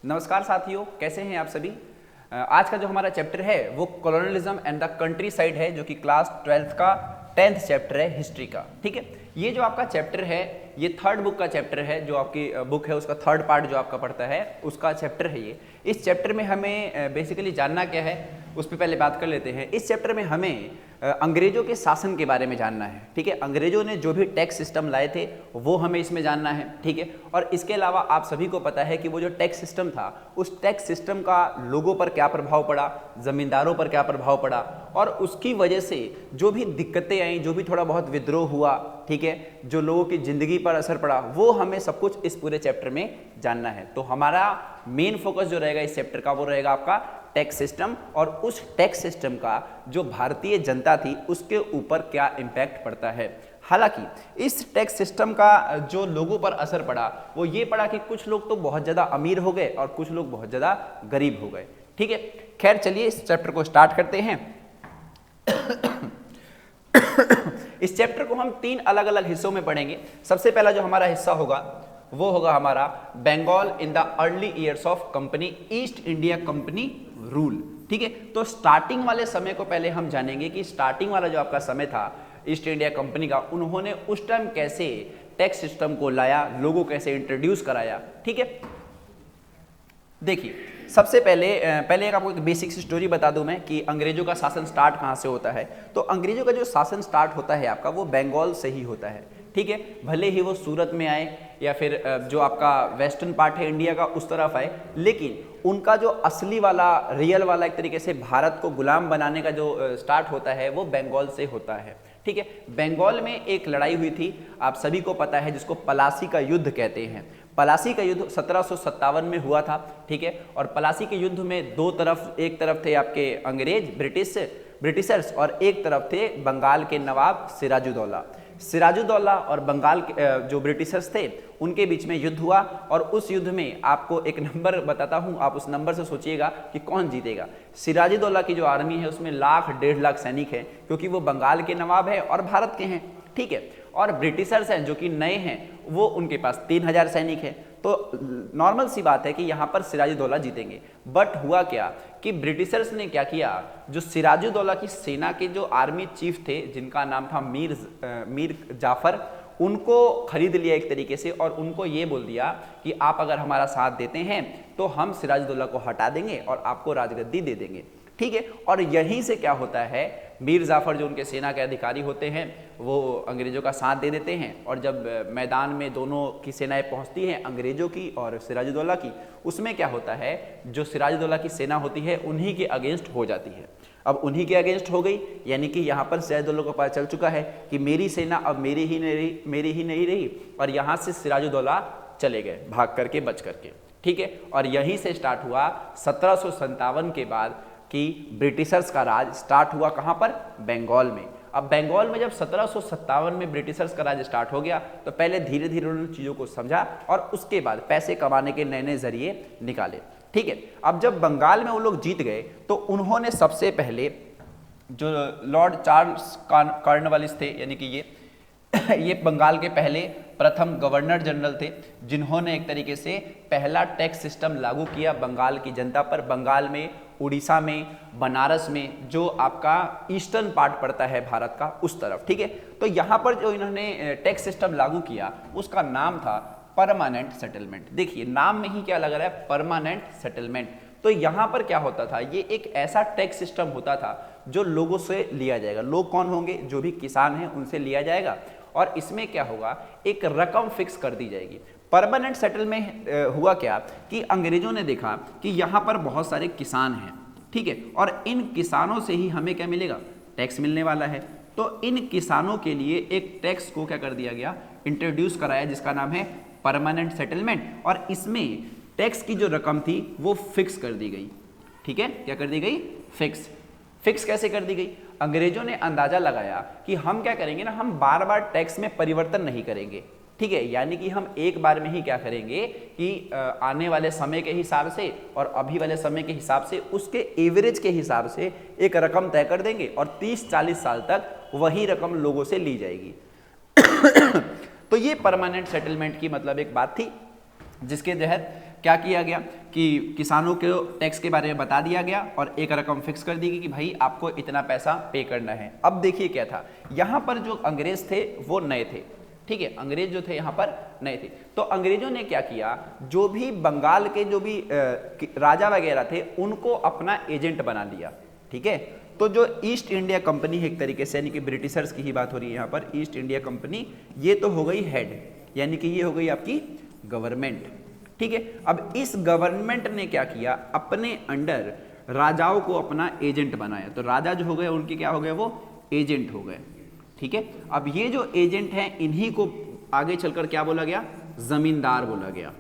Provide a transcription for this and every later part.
नमस्कार साथियों, कैसे हैं आप सभी। आज का जो हमारा चैप्टर है वो colonialism and the country side है, जो कि क्लास 12th का 10th चैप्टर है हिस्ट्री का। ठीक है, ये जो आपका चैप्टर है ये थर्ड बुक का चैप्टर है, जो आपकी बुक है उसका थर्ड पार्ट जो आपका पढ़ता है उसका चैप्टर है ये। इस चैप्टर में हमें बेसिकली जानना क्या है उस पर पहले बात कर लेते हैं। इस चैप्टर में हमें अंग्रेजों के शासन के बारे में जानना है। ठीक है, अंग्रेजों ने जो भी टैक्स सिस्टम लाए थे वो हमें इसमें जानना है। ठीक है, और इसके अलावा आप सभी को पता है कि वो जो टैक्स सिस्टम था उस टैक्स सिस्टम का लोगों पर क्या प्रभाव पड़ा, जमींदारों पर क्या प्रभाव पड़ा, और उसकी वजह से जो भी दिक्कतें आई, जो भी थोड़ा बहुत विद्रोह हुआ, ठीक है, जो लोगों की जिंदगी पर असर पड़ा, वो हमें सब कुछ इस पूरे चैप्टर में जानना है। तो हमारा मेन फोकस जो रहेगा इस चैप्टर का वो रहेगा आपका टैक्स सिस्टम, और उस टैक्स सिस्टम का जो भारतीय जनता थी उसके ऊपर क्या इम्पैक्ट पड़ता है। हालांकि इस टैक्स सिस्टम का जो लोगों पर असर पड़ा वो ये पड़ा कि कुछ लोग तो बहुत ज़्यादा अमीर हो गए और कुछ लोग बहुत ज़्यादा गरीब हो गए। ठीक है, खैर चलिए इस चैप्टर को स्टार्ट करते हैं। इस चैप्टर को हम 3 अलग अलग हिस्सों में पढ़ेंगे। सबसे पहला जो हमारा हिस्सा होगा वो होगा हमारा Bengal in the early years of company East India Company rule. ठीक है, तो स्टार्टिंग वाले समय को पहले हम जानेंगे कि स्टार्टिंग वाला जो आपका समय था ईस्ट इंडिया कंपनी का, उन्होंने उस टाइम कैसे टैक्स सिस्टम को लाया, लोगों कैसे इंट्रोड्यूस कराया। ठीक है, देखिए सबसे पहले एक आपको एक बेसिक स्टोरी बता दूं मैं कि अंग्रेजों का शासन स्टार्ट कहां से होता है। तो अंग्रेजों का जो शासन स्टार्ट होता है आपका वो बंगाल से ही होता है। ठीक है, भले ही वो सूरत में आए या फिर जो आपका वेस्टर्न पार्ट है इंडिया का उस तरफ आए, लेकिन उनका जो असली वाला रियल वाला एक तरीके से भारत को गुलाम बनाने का जो स्टार्ट होता है वो बंगाल से होता है। ठीक है, बंगाल में एक लड़ाई हुई थी, आप सभी को पता है, जिसको पलासी का युद्ध कहते हैं। पलासी का युद्ध 1757 में हुआ था। ठीक है, और पलासी के युद्ध में दो तरफ, एक तरफ थे आपके अंग्रेज ब्रिटिशर्स और एक तरफ थे बंगाल के नवाब सिराजुद्दौला और बंगाल के जो ब्रिटिशर्स थे उनके बीच में युद्ध हुआ। और उस युद्ध में आपको एक नंबर बताता हूं, आप उस नंबर से सोचिएगा कि कौन जीतेगा। सिराजुद्दौला की जो आर्मी है उसमें 1,00,000-1,50,000 सैनिक हैं, क्योंकि वो बंगाल के नवाब है और भारत के हैं। ठीक है, और ब्रिटिशर्स हैं जो कि नए हैं, वो उनके पास 3,000 सैनिक हैं। तो नॉर्मल सी बात है कि यहाँ पर सिराजुद्दौला जीतेंगे। बट हुआ क्या कि ब्रिटिशर्स ने क्या किया, जो सिराजुद्दौला की सेना के जो आर्मी चीफ थे जिनका नाम था मीर जाफर, उनको खरीद लिया एक तरीके से, और उनको ये बोल दिया कि आप अगर हमारा साथ देते हैं तो हम सिराजुद्दौला को हटा देंगे और आपको राजगद्दी दे देंगे। ठीक है, और यहीं से क्या होता है, मीर जाफर जो उनके सेना के अधिकारी होते हैं वो अंग्रेजों का साथ दे देते हैं, और जब मैदान में दोनों की सेनाएं पहुंचती हैं, अंग्रेजों की और सिराजुद्दौला की, उसमें क्या होता है, जो सिराजुद्दौला की सेना होती है उन्हीं के अगेंस्ट हो जाती है। अब उन्हीं के अगेंस्ट हो गई, यानी कि यहाँ पर सिराजुद्दौला को पता चल चुका है कि मेरी सेना अब मेरी ही नहीं रही, और यहाँ से सिराजुद्दौला चले गए भाग करके, बच करके। ठीक है, और यहीं से स्टार्ट हुआ 1757 के बाद कि ब्रिटिशर्स का राज स्टार्ट हुआ कहां पर, बंगाल में। अब बंगाल में जब 1757 में ब्रिटिशर्स का राज स्टार्ट हो गया तो पहले धीरे धीरे उन्होंने चीज़ों को समझा और उसके बाद पैसे कमाने के नए नए जरिए निकाले। ठीक है, अब जब बंगाल में वो लोग जीत गए तो उन्होंने सबसे पहले जो लॉर्ड चार्ल्स कॉर्नवालिस थे, यानी कि ये बंगाल के पहले प्रथम गवर्नर जनरल थे, जिन्होंने एक तरीके से पहला टैक्स सिस्टम लागू किया बंगाल की जनता पर। बंगाल में, उड़ीसा में, बनारस में, जो आपका ईस्टर्न पार्ट पड़ता है भारत का उस तरफ। ठीक है, तो यहाँ पर जो इन्होंने टैक्स सिस्टम लागू किया उसका नाम था परमानेंट सेटलमेंट। देखिए नाम में ही क्या लग रहा है, परमानेंट सेटलमेंट। तो यहाँ पर क्या होता था, ये एक ऐसा टैक्स सिस्टम होता था जो लोगों से लिया जाएगा। लोग कौन होंगे, जो भी किसान हैं उनसे लिया जाएगा, और इसमें क्या होगा, एक रकम फिक्स कर दी जाएगी। परमानेंट सेटलमेंट हुआ क्या कि अंग्रेजों ने देखा कि यहाँ पर बहुत सारे किसान हैं। ठीक है, और इन किसानों से ही हमें क्या मिलेगा, टैक्स मिलने वाला है। तो इन किसानों के लिए एक टैक्स को क्या कर दिया गया, इंट्रोड्यूस कराया, जिसका नाम है परमानेंट सेटलमेंट, और इसमें टैक्स की जो रकम थी वो फिक्स कर दी गई। ठीक है, क्या कर दी गई, फिक्स कैसे कर दी गई, अंग्रेजों ने अंदाजा लगाया कि हम क्या करेंगे ना, हम बार बार टैक्स में परिवर्तन नहीं करेंगे। ठीक है, यानी कि हम एक बार में ही क्या करेंगे कि आने वाले समय के हिसाब से और अभी वाले समय के हिसाब से उसके एवरेज के हिसाब से एक रकम तय कर देंगे, और 30-40 साल तक वही रकम लोगों से ली जाएगी। तो ये परमानेंट सेटलमेंट की मतलब एक बात थी, जिसके तहत क्या किया गया कि किसानों के टैक्स के बारे में बता दिया गया और एक रकम फिक्स कर दी गई कि भाई आपको इतना पैसा पे करना है। अब देखिए क्या था, यहाँ पर जो अंग्रेज थे वो नए थे, ठीक है, अंग्रेज जो थे यहाँ पर नए थे। तो अंग्रेजों ने क्या किया, जो भी बंगाल के जो भी राजा वगैरह थे उनको अपना एजेंट बना लिया, ठीक है। तो जो ईस्ट इंडिया कंपनी है एक तरीके से, यानी कि ब्रिटिशर्स की ही बात हो रही है यहाँ पर, ईस्ट इंडिया कंपनी, ये तो हो गई हेड, यानी कि ये हो गई आपकी गवर्नमेंट, ठीक है। अब इस गवर्नमेंट ने क्या किया, अपने अंडर राजाओं को अपना एजेंट बनाया। तो राजा जो हो गए उनके क्या हो गए, वो एजेंट हो गए, ठीक है। अब ये जो एजेंट हैं इन्हीं को आगे चलकर क्या बोला गया, जमींदार बोला गया,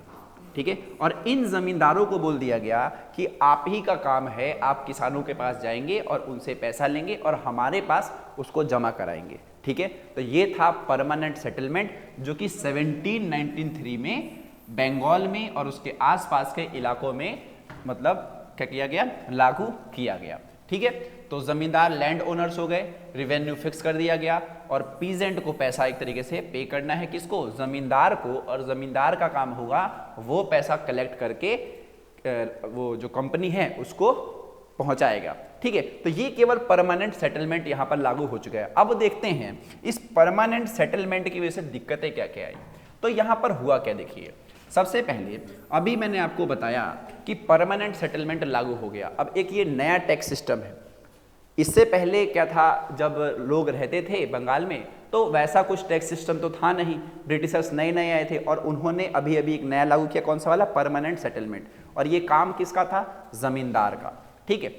ठीक है। और इन जमींदारों को बोल दिया गया कि आप ही का काम है, आप किसानों के पास जाएंगे और उनसे पैसा लेंगे और हमारे पास उसको जमा कराएंगे, ठीक है। तो ये था परमानेंट सेटलमेंट, जो कि 1793 में बंगाल में और उसके आसपास के इलाकों में मतलब क्या किया गया, लागू किया गया, ठीक है। तो जमींदार लैंड ओनर्स हो गए, रिवेन्यू फिक्स कर दिया गया और पीजेंट को पैसा एक तरीके से पे करना है, किसको, जमींदार को, और जमींदार का काम होगा वो पैसा कलेक्ट करके वो जो कंपनी है उसको पहुंचाएगा, ठीक है। तो ये केवल परमानेंट सेटलमेंट यहाँ पर लागू हो चुका है। अब देखते हैं इस परमानेंट सेटलमेंट की वजह से दिक्कतें क्या क्या आई। तो यहाँ पर हुआ क्या, देखिए, सबसे पहले अभी मैंने आपको बताया कि परमानेंट सेटलमेंट लागू हो गया। अब एक ये नया टैक्स सिस्टम है, इससे पहले क्या था, जब लोग रहते थे बंगाल में तो वैसा कुछ टैक्स सिस्टम तो था नहीं, ब्रिटिशर्स नए नए आए थे और उन्होंने अभी अभी एक नया लागू किया, कौन सा वाला, परमानेंट सेटलमेंट। और ये काम किसका था, जमींदार का, ठीक है।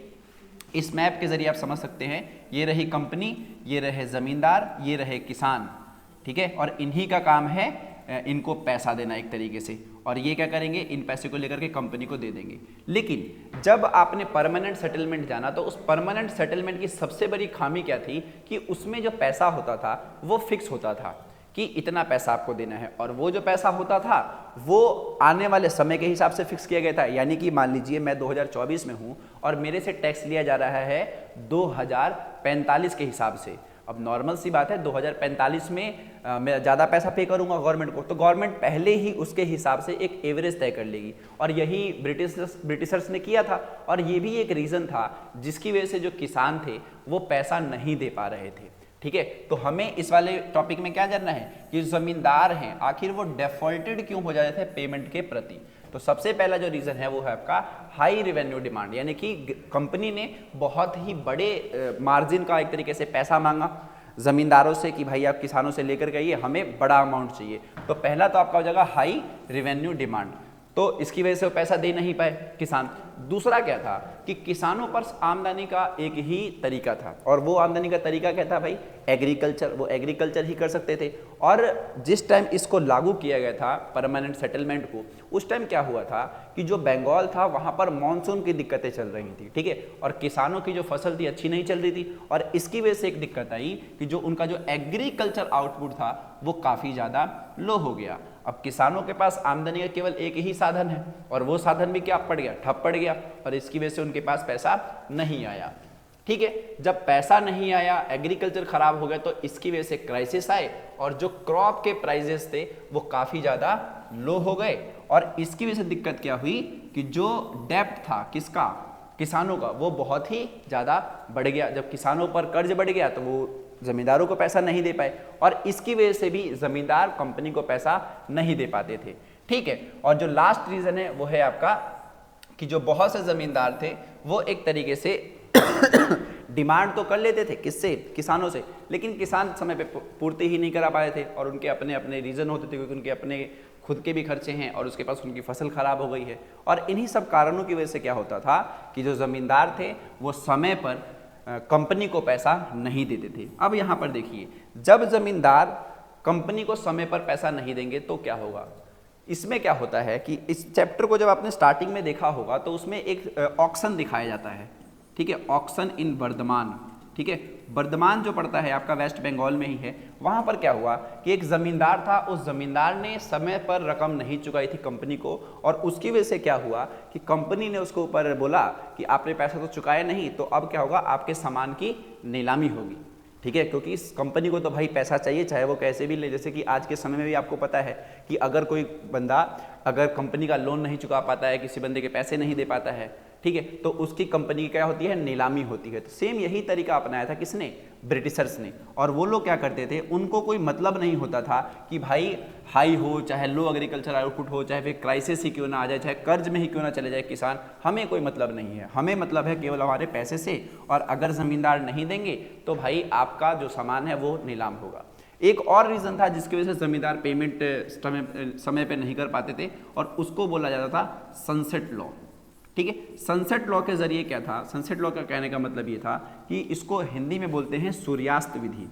इस मैप के जरिए आप समझ सकते हैं, ये रही कंपनी, ये रहे जमींदार, ये रहे किसान, ठीक है। और इन्हीं का काम है इनको पैसा देना एक तरीके से, और ये क्या करेंगे, इन पैसे को लेकर के कंपनी को दे देंगे। लेकिन जब आपने परमानेंट सेटलमेंट जाना तो उस परमानेंट सेटलमेंट की सबसे बड़ी खामी क्या थी कि उसमें जो पैसा होता था वो फिक्स होता था कि इतना पैसा आपको देना है, और वो जो पैसा होता था वो आने वाले समय के हिसाब से फिक्स किया गया था। यानी कि मान लीजिए मैं 2024 में हूँ और मेरे से टैक्स लिया जा रहा है 2045 के हिसाब से। अब नॉर्मल सी बात है, 2045 में मैं ज़्यादा पैसा पे करूंगा गवर्नमेंट को, तो गवर्नमेंट पहले ही उसके हिसाब से एक एवरेज तय कर लेगी, और यही ब्रिटिशर्स ने किया था। और ये भी एक रीज़न था जिसकी वजह से जो किसान थे वो पैसा नहीं दे पा रहे थे, ठीक है। तो हमें इस वाले टॉपिक में क्या जानना है कि जमींदार हैं आखिर वो डिफॉल्टेड क्यों हो जाते थे पेमेंट के प्रति। तो सबसे पहला जो रीज़न है वो है आपका हाई रेवेन्यू डिमांड, यानी कि कंपनी ने बहुत ही बड़े मार्जिन का एक तरीके से पैसा मांगा जमींदारों से कि भाई आप किसानों से लेकर के आइए, हमें बड़ा अमाउंट चाहिए। तो पहला तो आपका हो जाएगा हाई रेवेन्यू डिमांड, तो इसकी वजह से वो पैसा दे नहीं पाए किसान। दूसरा क्या था कि किसानों पर आमदनी का एक ही तरीका था, और वो आमदनी का तरीका क्या था भाई, एग्रीकल्चर, वो एग्रीकल्चर ही कर सकते थे। और जिस टाइम इसको लागू किया गया था परमानेंट सेटलमेंट को, उस टाइम क्या हुआ था कि जो बंगाल था वहाँ पर मानसून की दिक्कतें चल रही थी, ठीक है, और किसानों की जो फसल थी अच्छी नहीं चल रही थी, और इसकी वजह से एक दिक्कत आई कि जो उनका जो एग्रीकल्चर आउटपुट था वो काफ़ी ज़्यादा लो हो गया। अब किसानों के पास आमदनी का केवल एक ही साधन है, और वो साधन भी क्या पड़ गया, ठप पड़ गया, और इसकी वजह से उनके पास पैसा नहीं आया, ठीक है। जब पैसा नहीं आया, एग्रीकल्चर खराब हो गया, तो इसकी वजह से क्राइसिस आए, और जो क्रॉप के प्राइजेस थे वो काफ़ी ज़्यादा लो हो गए। और इसकी वजह से दिक्कत क्या हुई कि जो डेप्ट था किसका, किसानों का, वो बहुत ही ज़्यादा बढ़ गया। जब किसानों पर कर्ज बढ़ गया तो वो जमींदारों को पैसा नहीं दे पाए, और इसकी वजह से भी जमींदार कंपनी को पैसा नहीं दे पाते थे, ठीक है। और जो लास्ट रीज़न है वो है आपका कि जो बहुत से जमींदार थे वो एक तरीके से डिमांड तो कर लेते थे, किससे, किसानों से, लेकिन किसान समय पे पूर्ति ही नहीं करा पाए थे, और उनके अपने अपने रीज़न होते थे, क्योंकि उनके अपने खुद के भी खर्चे हैं और उसके पास उनकी फसल खराब हो गई है। और इन्हीं सब कारणों की वजह से क्या होता था कि जो ज़मींदार थे वो समय पर कंपनी को पैसा नहीं देते थे। अब यहाँ पर देखिए, जब जमींदार कंपनी को समय पर पैसा नहीं देंगे तो क्या होगा। इसमें क्या होता है कि इस चैप्टर को जब आपने स्टार्टिंग में देखा होगा तो उसमें एक ऑक्शन दिखाया जाता है, ठीक है, ऑक्शन इन बर्धमान, ठीक है। बर्धमान जो पड़ता है आपका वेस्ट बंगाल में ही है। वहाँ पर क्या हुआ कि एक ज़मींदार था, उस ज़मींदार ने समय पर रकम नहीं चुकाई थी कंपनी को, और उसकी वजह से क्या हुआ कि कंपनी ने उसके ऊपर बोला कि आपने पैसा तो चुकाया नहीं, तो अब क्या होगा, आपके सामान की नीलामी होगी, ठीक है, क्योंकि इस कंपनी को तो भाई पैसा चाहिए, चाहे वो कैसे भी ले। जैसे कि आज के समय में भी आपको पता है कि अगर कोई बंदा अगर कंपनी का लोन नहीं चुका पाता है, किसी बंदे के पैसे नहीं दे पाता है, ठीक है, तो उसकी कंपनी की क्या होती है, नीलामी होती है। तो सेम यही तरीका अपनाया था किसने, ब्रिटिशर्स ने। और वो लोग क्या करते थे, उनको कोई मतलब नहीं होता था कि भाई हाई हो चाहे लो एग्रीकल्चर आउटपुट हो, चाहे फिर क्राइसिस ही क्यों ना आ जाए, चाहे कर्ज में ही क्यों ना चले जाए किसान, हमें कोई मतलब नहीं है। हमें मतलब है केवल हमारे पैसे से, और अगर ज़मींदार नहीं देंगे तो भाई आपका जो सामान है वो नीलाम होगा। एक और रीज़न था जिसकी वजह से ज़मींदार पेमेंट समय पे नहीं कर पाते थे, और उसको बोला जाता था सनसेट लॉ। ठीक है, सनसेट लॉ के जरिए क्या था, सनसेट लॉ का कहने का मतलब ये था कि इसको हिंदी में बोलते हैं सूर्यास्त विधि।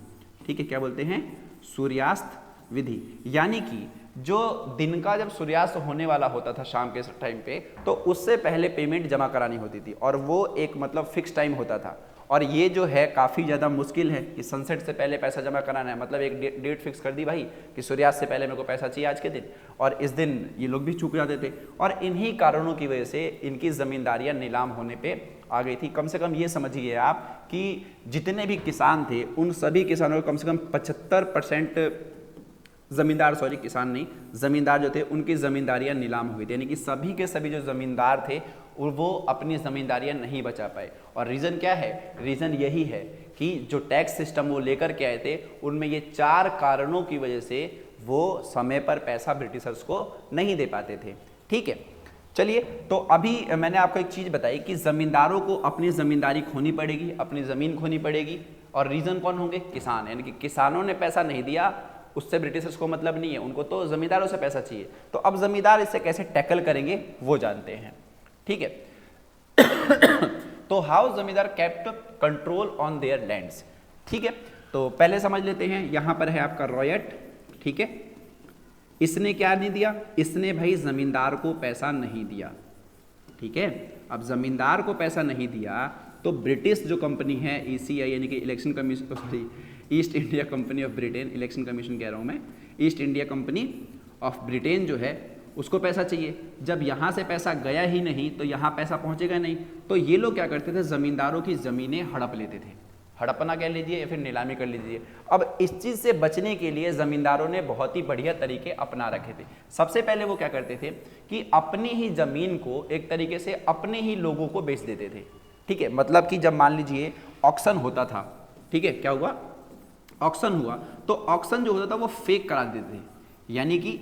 ठीक है, क्या बोलते हैं, सूर्यास्त विधि। यानी कि जो दिन का जब सूर्यास्त होने वाला होता था शाम के टाइम पे, तो उससे पहले पेमेंट जमा करानी होती थी, और वो एक मतलब फिक्स टाइम होता था। और ये जो है काफ़ी ज़्यादा मुश्किल है कि सनसेट से पहले पैसा जमा कराना है, मतलब एक डेट फिक्स कर दी भाई कि सूर्यास्त से पहले मेरे को पैसा चाहिए आज के दिन, और इस दिन ये लोग भी चूक जाते थे। और इन्हीं कारणों की वजह से इनकी ज़मींदारियाँ नीलाम होने पे आ गई थी। कम से कम ये समझिए आप कि जितने भी किसान थे उन सभी किसानों को कम से कम 75% ज़मींदार, सॉरी किसान नहीं, ज़मींदार जो थे उनकी ज़मींदारियाँ नीलाम हुई थी। यानी कि सभी के सभी जो ज़मींदार थे वो अपनी ज़मींदारियाँ नहीं बचा पाए। और रीज़न क्या है, रीज़न यही है कि जो टैक्स सिस्टम वो लेकर के आए थे, उनमें ये 4 कारणों की वजह से वो समय पर पैसा ब्रिटिशर्स को नहीं दे पाते थे। ठीक है, चलिए, तो अभी मैंने आपको एक चीज़ बताई कि ज़मींदारों को अपनी ज़मींदारी खोनी पड़ेगी, अपनी ज़मीन खोनी पड़ेगी, और रीज़न कौन होंगे, किसान। यानी कि किसानों ने पैसा नहीं दिया, उससे ब्रिटिशर्स को मतलब नहीं है, उनको तो ज़मींदारों से पैसा चाहिए। तो अब ज़मींदार इससे कैसे टैकल करेंगे वो जानते हैं। ठीक है तो हाउ जमींदार kept control on their lands. ठीक है, तो पहले समझ लेते हैं। यहां पर है आपका रॉयट। ठीक है, इसने क्या नहीं दिया, इसने भाई जमींदार को पैसा नहीं दिया। ठीक है, अब जमींदार को पैसा नहीं दिया तो ब्रिटिश जो कंपनी है ECI यानी कि election commission, sorry east India company of Britain, election commission कह रहा हूं मैं, east India company of Britain जो है उसको पैसा चाहिए। जब यहाँ से पैसा गया ही नहीं तो यहाँ पैसा पहुँचेगा नहीं। तो ये लोग क्या करते थे, ज़मींदारों की ज़मीनें हड़प लेते थे। हड़पना कह लीजिए या फिर नीलामी कर लीजिए। अब इस चीज़ से बचने के लिए ज़मींदारों ने बहुत ही बढ़िया तरीके अपना रखे थे। सबसे पहले वो क्या करते थे कि अपनी ही ज़मीन को एक तरीके से अपने ही लोगों को बेच देते थे। ठीक है, मतलब कि जब मान लीजिए ऑक्शन होता था, ठीक है, क्या हुआ, ऑक्शन हुआ, तो ऑक्शन जो होता था वो फेक करा देते थे। यानी कि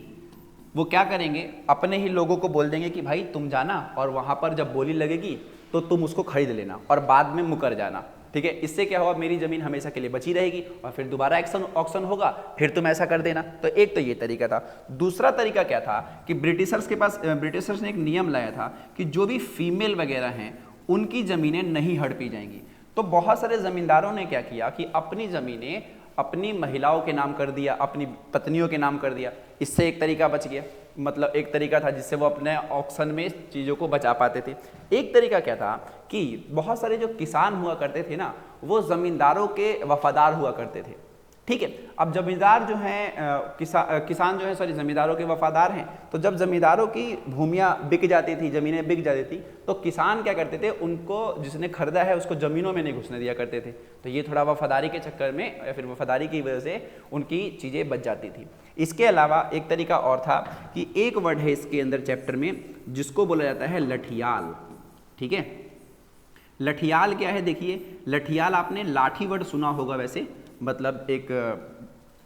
वो क्या करेंगे, अपने ही लोगों को बोल देंगे कि भाई तुम जाना और वहाँ पर जब बोली लगेगी तो तुम उसको खरीद लेना और बाद में मुकर जाना। ठीक है, इससे क्या होगा, मेरी ज़मीन हमेशा के लिए बची रहेगी और फिर दोबारा ऑक्शन होगा, फिर तुम ऐसा कर देना। तो एक तो ये तरीका था। दूसरा तरीका क्या था कि ब्रिटिशर्स ने एक नियम लाया था कि जो भी फीमेल वगैरह हैं उनकी ज़मीनें नहीं हड़पी जाएंगी। तो बहुत सारे ज़मींदारों ने क्या किया कि अपनी ज़मीनें अपनी महिलाओं के नाम कर दिया, अपनी पत्नियों के नाम कर दिया। इससे एक तरीका बच गया, मतलब एक तरीका था जिससे वो अपने ऑक्शन में चीज़ों को बचा पाते थे। एक तरीका क्या था कि बहुत सारे जो किसान हुआ करते थे ना, वो ज़मींदारों के वफादार हुआ करते थे। ठीक है, अब जमींदार जो हैं किसान जो है सॉरी ज़मींदारों के वफादार हैं। तो जब ज़मींदारों की भूमियाँ बिक जाती थी, ज़मीनें बिक जाती थी, तो किसान क्या करते थे, उनको जिसने खरीदा है उसको ज़मीनों में नहीं घुसने दिया करते थे। तो ये थोड़ा वफादारी के चक्कर में या फिर वफादारी की वजह से उनकी चीज़ें बच जाती थी। इसके अलावा एक तरीका और था कि एक वर्ड है इसके अंदर चैप्टर में जिसको बोला जाता है लठियाल। ठीक है, लठियाल क्या है, देखिए लठियाल आपने लाठी वर्ड सुना होगा, वैसे मतलब एक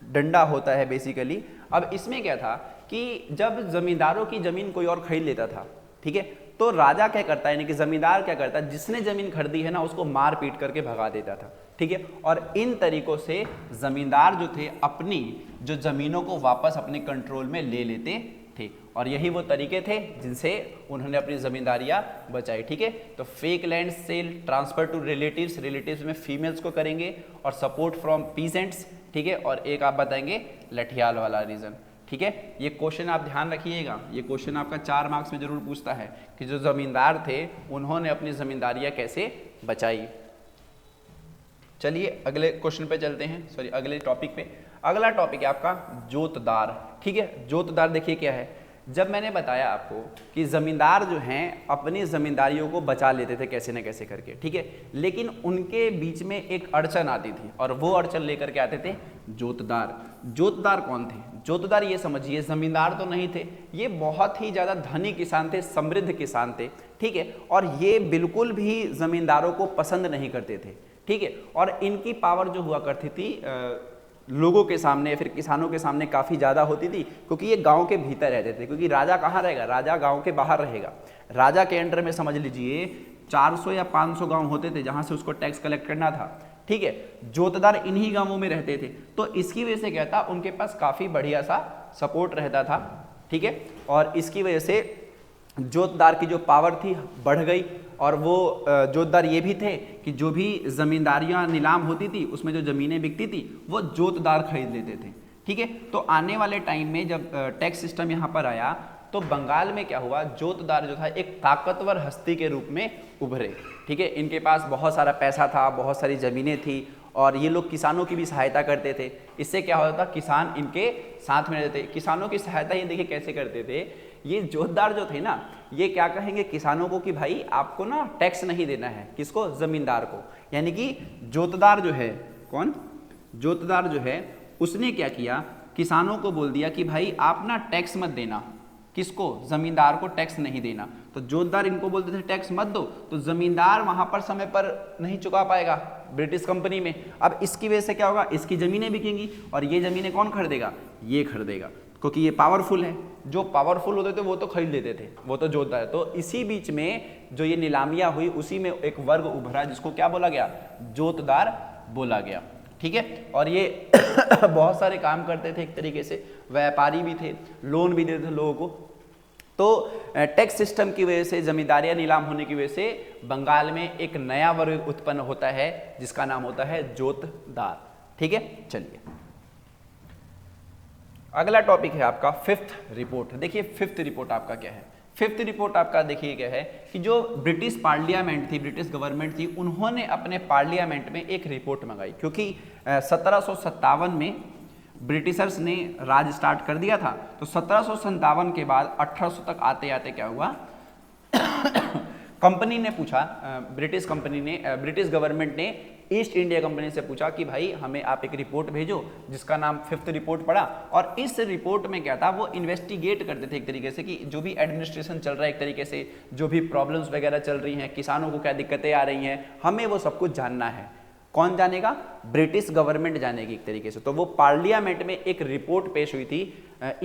डंडा होता है बेसिकली। अब इसमें क्या था कि जब जमींदारों की जमीन कोई और खरीद लेता था, ठीक है, तो राजा क्या करता है, यानी कि जमींदार क्या करता है, जिसने जमीन खरीदी है ना उसको मार पीट करके भगा देता था। ठीक है, और इन तरीकों से जमींदार जो थे अपनी जो जमीनों को वापस अपने कंट्रोल में ले लेते थे, और यही वो तरीके थे जिनसे उन्होंने अपनी जमींदारियां बचाई। ठीक है, तो fake land sale, transfer to relatives, relatives में फीमेल्स को करेंगे, और सपोर्ट फ्रॉम पीजेंट्स। ठीक है, और एक आप बताएंगे लठियाल वाला रीजन। ठीक है, ये क्वेश्चन आप ध्यान रखिएगा, ये क्वेश्चन आपका 4 मार्क्स में जरूर पूछता है कि जो जमींदार थे उन्होंने अपनी जमींदारियां कैसे बचाई। चलिए अगले क्वेश्चन पे चलते हैं, सॉरी अगले टॉपिक पे। अगला टॉपिक है आपका जोतदार। ठीक है, जोतदार देखिए क्या है, जब मैंने बताया आपको कि जमींदार जो हैं अपनी जमींदारियों को बचा लेते थे कैसे न कैसे करके, ठीक है, लेकिन उनके बीच में एक अड़चन आती थी और वो अड़चन लेकर के आते थे जोतदार। जोतदार कौन थे? जोतदार ये समझिए जमींदार तो नहीं थे, ये बहुत ही ज़्यादा धनी किसान थे, समृद्ध किसान थे, ठीक है, और ये बिल्कुल भी जमींदारों को पसंद नहीं करते थे, ठीक है, और इनकी पावर जो हुआ करती थी लोगों के सामने फिर किसानों के सामने काफ़ी ज़्यादा होती थी, क्योंकि ये गांव के भीतर रहते थे, क्योंकि राजा कहाँ रहेगा? राजा गांव के बाहर रहेगा। राजा के अंडर में समझ लीजिए 400 या 500 गांव होते थे जहाँ से उसको टैक्स कलेक्ट करना था, ठीक है। जोतदार इन्हीं गांवों में रहते थे, तो इसकी वजह से क्या था, उनके पास काफ़ी बढ़िया सा सपोर्ट रहता था, ठीक है, और इसकी वजह से जोतदार की जो पावर थी बढ़ गई। और वो जोतदार ये भी थे कि जो भी ज़मींदारियाँ नीलाम होती थी उसमें जो ज़मीनें बिकती थी वो जोतदार खरीद लेते थे, ठीक है। तो आने वाले टाइम में जब टैक्स सिस्टम यहाँ पर आया तो बंगाल में क्या हुआ, जोतदार जो था एक ताकतवर हस्ती के रूप में उभरे, ठीक है। इनके पास बहुत सारा पैसा था, बहुत सारी ज़मीनें थी और ये लोग किसानों की भी सहायता करते थे। इससे क्या होता था, किसान इनके साथ में रहते थे। किसानों की सहायता ये देखिए कैसे करते थे, ये जोतदार जो थे ना, ये क्या कहेंगे किसानों को कि भाई आपको ना टैक्स नहीं देना है, किसको? जमींदार को। यानी कि जोतदार जो है, कौन? जोतदार जो है उसने क्या किया, किसानों को बोल दिया कि भाई आप ना टैक्स मत देना, किसको? जमींदार को टैक्स नहीं देना। तो जोतदार इनको बोलते थे टैक्स मत दो, तो जमींदार वहां पर समय पर नहीं चुका पाएगा ब्रिटिश कंपनी में। अब इसकी वजह से क्या होगा, इसकी जमीनें बिकेंगी और ये जमीनें कौन खरीदेगा? ये खरीदेगा, क्योंकि ये पावरफुल है। जो पावरफुल होते थे वो तो खरीद लेते थे, वो तो जोतदार। तो इसी बीच में जो ये नीलामियां हुई उसी में एक वर्ग उभरा जिसको क्या बोला गया? जोतदार बोला गया, ठीक है। और ये बहुत सारे काम करते थे, एक तरीके से व्यापारी भी थे, लोन भी देते थे लोगों को। तो टैक्स सिस्टम की वजह से, जमींदारियां नीलाम होने की वजह से बंगाल में एक नया वर्ग उत्पन्न होता है जिसका नाम होता है जोतदार, ठीक है। चलिए अगला टॉपिक है आपका फिफ्थ रिपोर्ट। देखिए फिफ्थ रिपोर्ट आपका क्या है? फिफ्थ रिपोर्ट आपका देखिए क्या है कि जो ब्रिटिश पार्लियामेंट थी, ब्रिटिश गवर्नमेंट थी, उन्होंने अपने पार्लियामेंट में एक रिपोर्ट मंगाई, क्योंकि 1757 में ब्रिटिशर्स ने राज स्टार्ट कर दिया था। तो 1757 के बाद 1800 तक आते आते क्या हुआ, कंपनी ने पूछा, ब्रिटिश गवर्नमेंट ने ईस्ट इंडिया कंपनी से पूछा कि भाई हमें आप एक रिपोर्ट भेजो, जिसका नाम फिफ्थ रिपोर्ट पड़ा। और इस रिपोर्ट में क्या था, वो इन्वेस्टिगेट करते थे एक तरीके से कि जो भी एडमिनिस्ट्रेशन चल रहा है, एक तरीके से जो भी प्रॉब्लम्स वगैरह चल रही हैं, किसानों को क्या दिक्कतें आ रही हैं, हमें वो सब कुछ जानना है। कौन जानेगा? ब्रिटिश गवर्नमेंट जानेगी एक तरीके से। तो वो पार्लियामेंट में एक रिपोर्ट पेश हुई थी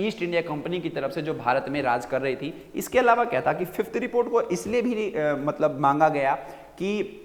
ईस्ट इंडिया कंपनी की तरफ से, जो भारत में राज कर रही थी। इसके अलावा क्या था कि फिफ्थ रिपोर्ट को इसलिए भी मतलब मांगा गया कि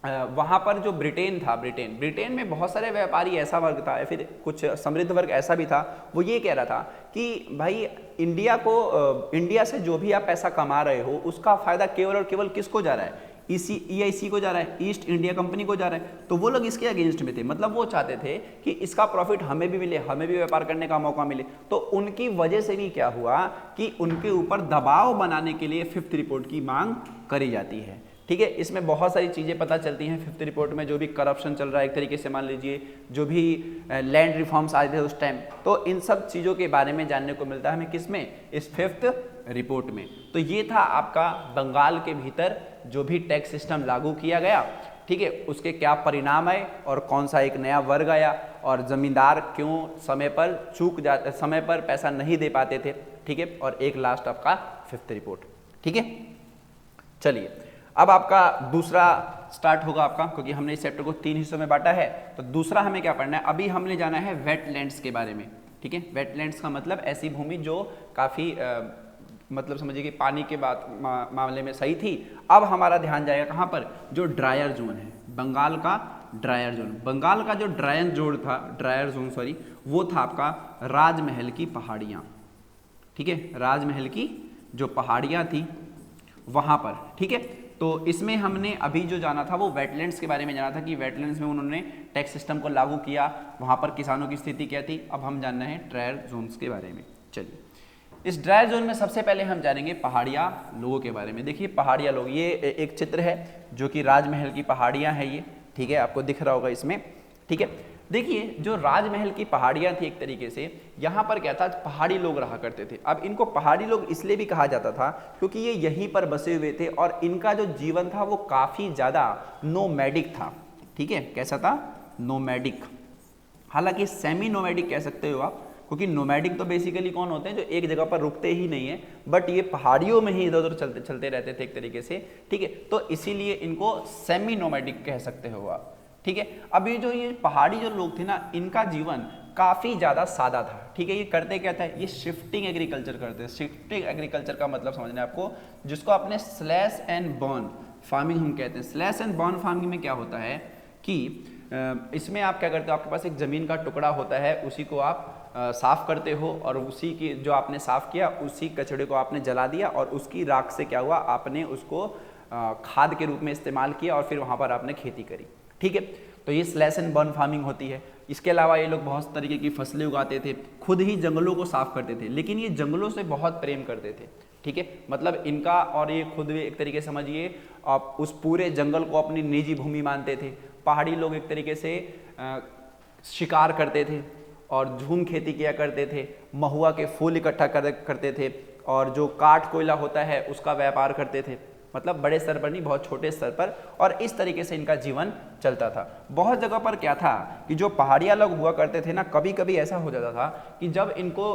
वहाँ पर जो ब्रिटेन था, ब्रिटेन में बहुत सारे व्यापारी ऐसा वर्ग था, फिर कुछ समृद्ध वर्ग ऐसा भी था, वो ये कह रहा था कि भाई इंडिया से जो भी आप पैसा कमा रहे हो उसका फायदा केवल और केवल किसको जा रहा है? EIC को जा रहा है, ईस्ट इंडिया कंपनी को जा रहा है। तो वो लोग इसके अगेंस्ट में थे, मतलब वो चाहते थे कि इसका प्रॉफिट हमें भी मिले, हमें भी व्यापार करने का मौका मिले। तो उनकी वजह से भी क्या हुआ कि उनके ऊपर दबाव बनाने के लिए फिफ्थ रिपोर्ट की मांग करी जाती है, ठीक है। इसमें बहुत सारी चीज़ें पता चलती हैं फिफ्थ रिपोर्ट में, जो भी करप्शन चल रहा है एक तरीके से, मान लीजिए जो भी लैंड रिफॉर्म्स आए थे उस टाइम, तो इन सब चीज़ों के बारे में जानने को मिलता है हमें किसमें? इस फिफ्थ रिपोर्ट में। तो ये था आपका बंगाल के भीतर जो भी टैक्स सिस्टम लागू किया गया, ठीक है, उसके क्या परिणाम आए और कौन सा एक नया वर्ग आया और जमींदार क्यों समय पर पैसा नहीं दे पाते थे, ठीक है। और एक लास्ट आपका फिफ्थ रिपोर्ट, ठीक है। चलिए अब आपका दूसरा स्टार्ट होगा आपका, क्योंकि हमने इस चैप्टर को 3 हिस्सों में बांटा है। तो दूसरा हमें क्या पढ़ना है, अभी हमने जाना है वेटलैंड्स के बारे में, ठीक है। वेटलैंड्स का मतलब ऐसी भूमि जो काफ़ी मतलब समझिए कि पानी के मामले में सही थी। अब हमारा ध्यान जाएगा कहाँ पर? जो ड्रायर जोन है, बंगाल का ड्रायर जोन। बंगाल का जो ड्रायर जोन वो था आपका राजमहल की पहाड़ियाँ, ठीक है, राजमहल की जो पहाड़ियाँ थी वहाँ पर, ठीक है। तो इसमें हमने अभी जो जाना था वो वेटलैंड्स के बारे में जाना था कि वेटलैंड्स में उन्होंने टैक्स सिस्टम को लागू किया, वहाँ पर किसानों की स्थिति क्या थी। अब हम जानना है ड्रायर जोन्स के बारे में। चलिए इस ड्रायर जोन में सबसे पहले हम जानेंगे पहाड़िया लोगों के बारे में। देखिए पहाड़िया लोग, ये एक चित्र है जो कि राजमहल की पहाड़ियाँ हैं ये, ठीक है, आपको दिख रहा होगा इसमें, ठीक है। देखिए जो राजमहल की पहाड़ियाँ थी एक तरीके से, यहाँ पर क्या था, पहाड़ी लोग रहा करते थे। अब इनको पहाड़ी लोग इसलिए भी कहा जाता था क्योंकि ये यहीं पर बसे हुए थे और इनका जो जीवन था वो काफ़ी ज़्यादा नोमैडिक था। ठीक है, कैसा था, नोमैडिक। हालांकि सेमी नोमैडिक कह सकते हो आप, क्योंकि नोमैडिक तो बेसिकली कौन होते हैं, जो एक जगह पर रुकते ही नहीं है, बट ये पहाड़ियों में ही इधर उधर चलते चलते रहते थे एक तरीके से। ठीक है, तो इसीलिए इनको सेमी नोमैडिक कह सकते हो आप। ठीक है, अब ये पहाड़ी जो लोग थे ना, इनका जीवन काफ़ी ज़्यादा सादा था। ठीक है, ये करते क्या था, ये शिफ्टिंग एग्रीकल्चर करते हैं। शिफ्टिंग एग्रीकल्चर का मतलब समझना है आपको, जिसको आपने स्लैश एंड बर्न फार्मिंग हम कहते हैं। स्लैश एंड बर्न फार्मिंग में क्या होता है कि इसमें आप क्या करते हो, आपके पास एक ज़मीन का टुकड़ा होता है, उसी को आप साफ़ करते हो और उसी की जो आपने साफ़ किया उसी कचड़े को आपने जला दिया और उसकी राख से क्या हुआ, आपने उसको खाद के रूप में इस्तेमाल किया और फिर वहाँ पर आपने खेती करी। ठीक है, तो ये स्लैश एंड बर्न फार्मिंग होती है। इसके अलावा ये लोग बहुत तरीके की फसलें उगाते थे, खुद ही जंगलों को साफ करते थे, लेकिन ये जंगलों से बहुत प्रेम करते थे। ठीक है, मतलब इनका, और ये खुद भी एक तरीके समझिए आप उस पूरे जंगल को अपनी निजी भूमि मानते थे। पहाड़ी लोग एक तरीके से शिकार करते थे और झूम खेती किया करते थे, महुआ के फूल इकट्ठा करते थे और जो काठ कोयला होता है उसका व्यापार करते थे। मतलब बड़े स्तर पर नहीं, बहुत छोटे स्तर पर, और इस तरीके से इनका जीवन चलता था। बहुत जगह पर क्या था कि जो पहाड़िया लोग हुआ करते थे ना, कभी कभी ऐसा हो जाता था कि जब इनको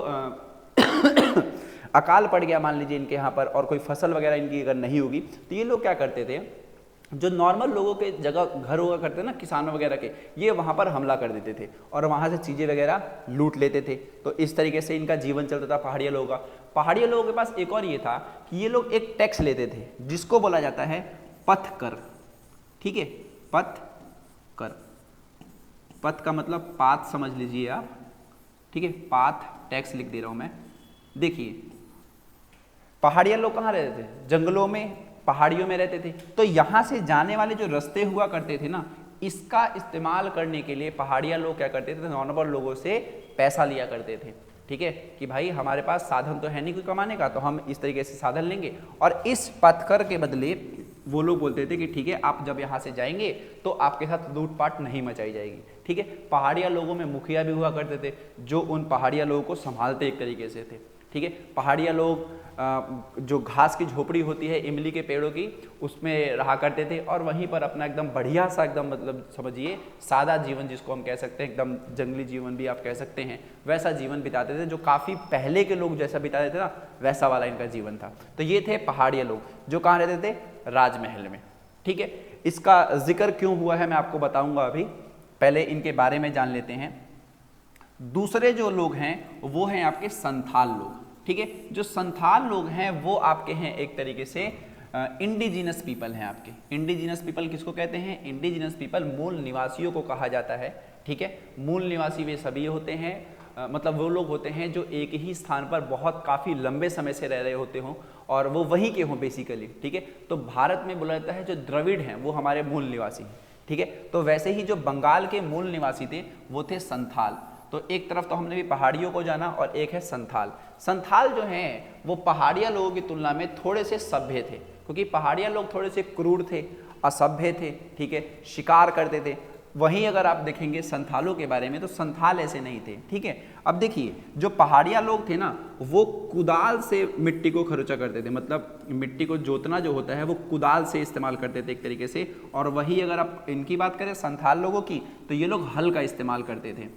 अकाल पड़ गया मान लीजिए इनके यहाँ पर, और कोई फसल वगैरह इनकी अगर नहीं होगी, तो ये लोग क्या करते थे, जो नॉर्मल लोगों के जगह घर हुआ करते ना, किसानों वगैरह के, ये वहाँ पर हमला कर देते थे और वहाँ से चीज़ें वगैरह लूट लेते थे। तो इस तरीके से इनका जीवन चलता था पहाड़िया लोगों का। पहाड़िया लोगों के पास एक और ये था कि ये लोग एक टैक्स लेते थे जिसको बोला जाता है पथ कर। ठीक है, पथ कर, पथ का मतलब पाथ समझ लीजिए आप। ठीक है, पाथ टैक्स लिख दे रहा हूँ मैं। देखिए पहाड़िया लोग कहाँ रहते थे, जंगलों में, पहाड़ियों में रहते थे। तो यहाँ से जाने वाले जो रास्ते हुआ करते थे ना, इसका इस्तेमाल करने के लिए पहाड़िया लोग क्या करते थे, नॉर्मल लोगों से पैसा लिया करते थे। ठीक है, कि भाई हमारे पास साधन तो है नहीं कोई कमाने का, तो हम इस तरीके से साधन लेंगे, और इस पथकर के बदले वो लोग बोलते थे कि ठीक है, आप जब यहाँ से जाएंगे तो आपके साथ लूटपाट नहीं मचाई जाएगी। ठीक है, पहाड़िया लोगों में मुखिया भी हुआ करते थे जो उन पहाड़िया लोगों को संभालते एक तरीके से थे। ठीक है, पहाड़िया लोग जो घास की झोपड़ी होती है इमली के पेड़ों की, उसमें रहा करते थे और वहीं पर अपना एकदम बढ़िया सा, एकदम मतलब समझिए सादा जीवन जिसको हम कह सकते हैं, एकदम जंगली जीवन भी आप कह सकते हैं, वैसा जीवन बिताते थे, जो काफ़ी पहले के लोग जैसा बिताते थे ना, वैसा वाला इनका जीवन था। तो ये थे पहाड़िया लोग जो कहाँ रहते थे, राजमहल में। ठीक है, इसका जिक्र क्यों हुआ है मैं आपको बताऊंगा अभी, पहले इनके बारे में जान लेते हैं। दूसरे जो लोग हैं वो हैं आपके संथाल लोग। ठीक है, जो संथाल लोग हैं वो आपके हैं एक तरीके से इंडिजिनस पीपल हैं आपके। इंडिजिनस पीपल किसको कहते हैं, इंडिजिनस पीपल मूल निवासियों को कहा जाता है। ठीक है, मूल निवासी वे सभी होते हैं, मतलब वो लोग होते हैं जो एक ही स्थान पर बहुत काफ़ी लंबे समय से रह रहे होते हों और वो वहीं के हों बेसिकली। ठीक है, तो भारत में बोला जाता है जो द्रविड़ हैं वो हमारे मूल निवासी हैं। ठीक है, तो वैसे ही जो बंगाल के मूल निवासी थे वो थे संथाल। तो एक तरफ तो हमने भी पहाड़ियों को जाना और एक है संथाल। संथाल जो हैं वो पहाड़िया लोगों की तुलना में थोड़े से सभ्य थे, क्योंकि पहाड़िया लोग थोड़े से क्रूर थे, असभ्य थे। ठीक है, शिकार करते थे। वहीं अगर आप देखेंगे संथालों के बारे में तो संथाल ऐसे नहीं थे। ठीक है, अब देखिए जो पहाड़िया लोग थे ना वो कुदाल से मिट्टी को खरोचा करते थे, मतलब मिट्टी को जोतना जो होता है वो कुदाल से इस्तेमाल करते थे एक तरीके से। और वही अगर आप इनकी बात करें संथाल लोगों की, तो ये लोग हल का इस्तेमाल करते थे।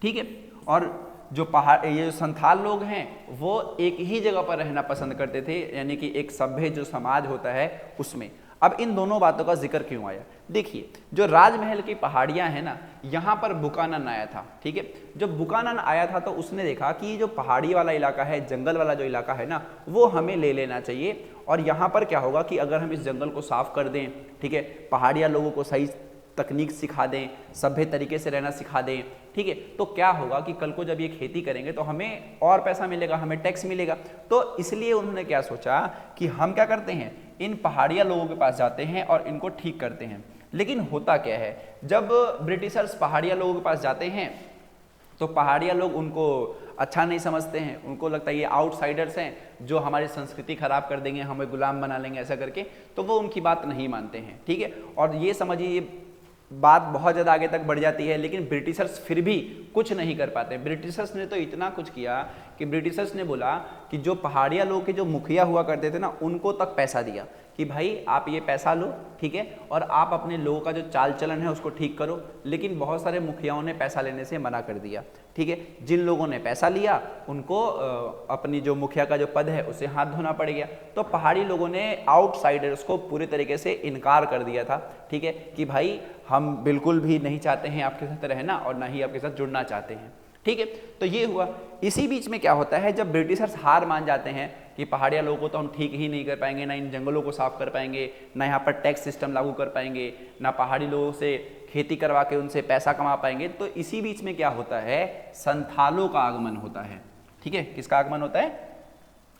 ठीक है, और जो ये संथाल लोग हैं वो एक ही जगह पर रहना पसंद करते थे, यानी कि एक सभ्य जो समाज होता है उसमें। अब इन दोनों बातों का जिक्र क्यों आया, देखिए जो राजमहल की पहाड़ियां हैं ना, यहाँ पर बुकानन आया था। ठीक है, जब बुकानन आया था तो उसने देखा कि जो पहाड़ी वाला इलाका है, जंगल वाला जो इलाका है ना, वो हमें ले लेना चाहिए। और यहाँ पर क्या होगा कि अगर हम इस जंगल को साफ कर दें, ठीक है, पहाड़िया लोगों को सही तकनीक सिखा दें, सभ्य तरीके से रहना सिखा दें, ठीक है, तो क्या होगा कि कल को जब ये खेती करेंगे तो हमें और पैसा मिलेगा, हमें टैक्स मिलेगा। तो इसलिए उन्होंने क्या सोचा कि हम क्या करते हैं, इन पहाड़िया लोगों के पास जाते हैं और इनको ठीक करते हैं। लेकिन होता क्या है, जब ब्रिटिशर्स पहाड़िया लोगों के पास जाते हैं तो पहाड़िया लोग उनको अच्छा नहीं समझते हैं, उनको लगता है ये आउटसाइडर्स हैं जो हमारी संस्कृति खराब कर देंगे, हमें गुलाम बना लेंगे ऐसा करके, तो वो उनकी बात नहीं मानते हैं। ठीक है, और ये समझिए बात बहुत ज़्यादा आगे तक बढ़ जाती है, लेकिन ब्रिटिशर्स फिर भी कुछ नहीं कर पाते। ब्रिटिशर्स ने तो इतना कुछ किया कि ब्रिटिशर्स ने बोला कि जो पहाड़िया लोग के जो मुखिया हुआ करते थे ना, उनको तक पैसा दिया कि भाई आप ये पैसा लो, ठीक है, और आप अपने लोगों का जो चाल चलन है उसको ठीक करो। लेकिन बहुत सारे मुखियाओं ने पैसा लेने से मना कर दिया, ठीक है। जिन लोगों ने पैसा लिया उनको अपनी जो मुखिया का जो पद है उसे हाथ धोना पड़ गया। तो पहाड़ी लोगों ने आउटसाइडर्स को पूरे तरीके से इनकार कर दिया था, ठीक है, कि भाई हम बिल्कुल भी नहीं चाहते हैं आपके साथ रहना और ना ही आपके साथ जुड़ना चाहते हैं, ठीक है। तो ये हुआ। इसी बीच में क्या होता है, जब ब्रिटिशर्स हार मान जाते हैं कि पहाड़िया लोगों को तो हम ठीक ही नहीं कर पाएंगे, ना इन जंगलों को साफ कर पाएंगे, ना यहाँ पर टैक्स सिस्टम लागू कर पाएंगे, ना पहाड़ी लोगों से खेती करवा के उनसे पैसा कमा पाएंगे, तो इसी बीच में क्या होता है, संथालों का आगमन होता है, ठीक है। किसका आगमन होता है,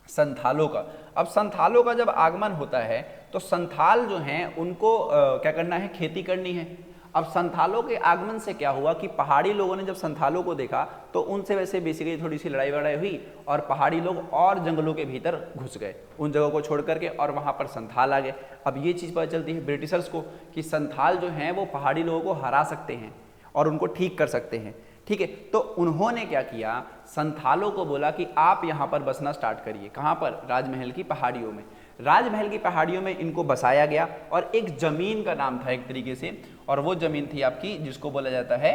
संथालों का। अब संथालों का जब आगमन होता है तो संथाल जो हैं उनको क्या करना है, खेती करनी है। अब संथालों के आगमन से क्या हुआ कि पहाड़ी लोगों ने जब संथालों को देखा तो उनसे वैसे बेसिकली थोड़ी सी लड़ाई वड़ाई हुई और पहाड़ी लोग और जंगलों के भीतर घुस गए उन जगहों को छोड़ करके, और वहाँ पर संथाल आ गए। अब ये चीज़ पता चलती है ब्रिटिशर्स को कि संथाल जो हैं वो पहाड़ी लोगों को हरा सकते हैं और उनको ठीक कर सकते हैं, ठीक है। तो उन्होंने क्या किया, संथालों को बोला कि आप यहाँ पर बसना स्टार्ट करिए। कहाँ पर, राजमहल की पहाड़ियों में। राजमहल की पहाड़ियों में इनको बसाया गया और एक जमीन का नाम था एक तरीके से, और वो जमीन थी आपकी जिसको बोला जाता है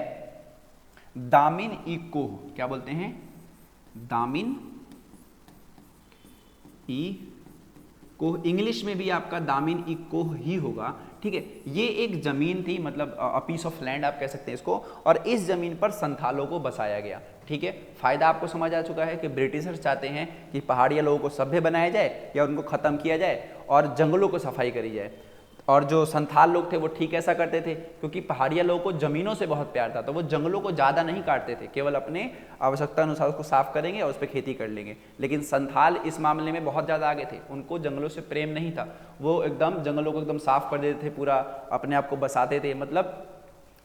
दामिन ई कोह। क्या बोलते हैं, दामिन ई कोह। इंग्लिश में भी आपका दामिन ई कोह ही होगा, ठीक है। ये एक जमीन थी, मतलब अ पीस ऑफ लैंड आप कह सकते हैं इसको, और इस जमीन पर संथालों को बसाया गया, ठीक है। फायदा आपको समझ आ चुका है कि ब्रिटिशर्स चाहते हैं कि पहाड़िया लोगों को सभ्य बनाया जाए या उनको खत्म किया जाए और जंगलों को सफाई करी जाए। और जो संथाल लोग थे वो ठीक ऐसा करते थे, क्योंकि पहाड़िया लोगों को जमीनों से बहुत प्यार था, तो वो जंगलों को ज़्यादा नहीं काटते थे, केवल अपने आवश्यकता अनुसार उसको साफ करेंगे और उस पर खेती कर लेंगे। लेकिन संथाल इस मामले में बहुत ज़्यादा आगे थे, उनको जंगलों से प्रेम नहीं था, वो एकदम जंगलों को एकदम साफ कर देते थे, पूरा अपने आप को बसाते थे, मतलब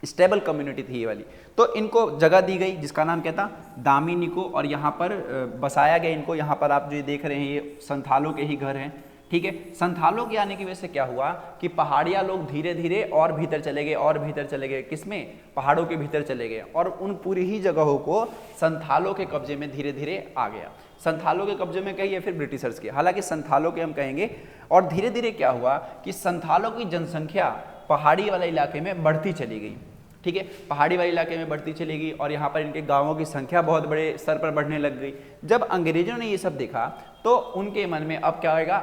स्टेबल कम्युनिटी थी ये वाली। तो इनको जगह दी गई जिसका नाम क्या था, दामिनी को, और यहाँ पर बसाया गया इनको। यहाँ पर आप जो देख रहे हैं ये संथालों के ही घर हैं, ठीक है। संथालों के आने की वजह से क्या हुआ कि पहाड़िया लोग धीरे धीरे और भीतर चले गए और भीतर चले गए, किसमें, पहाड़ों के भीतर चले गए, और उन पूरी ही जगहों को संथालों के कब्जे में धीरे धीरे आ गया। संथालों के कब्जे में कहिए फिर ब्रिटिशर्स के, हालांकि संथालों के हम कहेंगे। और धीरे धीरे क्या हुआ कि संथालों की जनसंख्या पहाड़ी वाले इलाके में बढ़ती चली गई, ठीक है। पहाड़ी वाले इलाके में बढ़ती चली गई और यहाँ पर इनके गांवों की संख्या बहुत बड़े स्तर पर बढ़ने लग गई। जब अंग्रेजों ने ये सब देखा तो उनके मन में अब क्या होगा,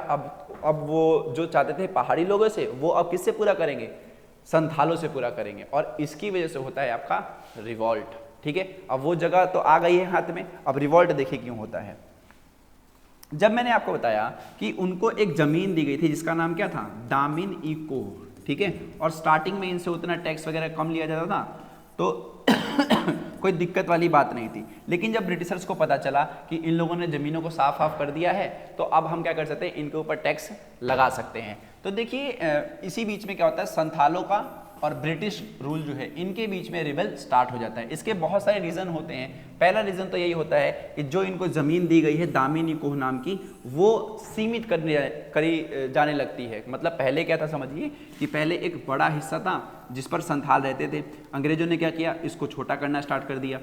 अब वो जो चाहते थे पहाड़ी लोगों से, वो अब किससे पूरा करेंगे, संथालों से पूरा करेंगे, और इसकी वजह से होता है आपका रिवॉल्ट, ठीक है। अब वो जगह तो आ गई है हाथ में, अब रिवॉल्ट देखिए क्यों होता है। जब मैंने आपको बताया कि उनको एक जमीन दी गई थी जिसका नाम क्या था, दामिन ई कोह, ठीक है, और स्टार्टिंग में इनसे उतना टैक्स वगैरह कम लिया जाता था, तो कोई दिक्कत वाली बात नहीं थी। लेकिन जब ब्रिटिशर्स को पता चला कि इन लोगों ने ज़मीनों को साफ साफ कर दिया है, तो अब हम क्या कर सकते हैं, इनके ऊपर टैक्स लगा सकते हैं। तो देखिए इसी बीच में क्या होता है, संथालों का और ब्रिटिश रूल जो है इनके बीच में रिबेल स्टार्ट हो जाता है। इसके बहुत सारे रीज़न होते हैं। पहला रीज़न तो यही होता है कि जो इनको ज़मीन दी गई है दामिनी कोह नाम की, वो सीमित करी जाने लगती है। मतलब पहले क्या था समझिए कि पहले एक बड़ा हिस्सा था जिस पर संथाल रहते थे, अंग्रेजों ने क्या किया, इसको छोटा करना स्टार्ट कर दिया,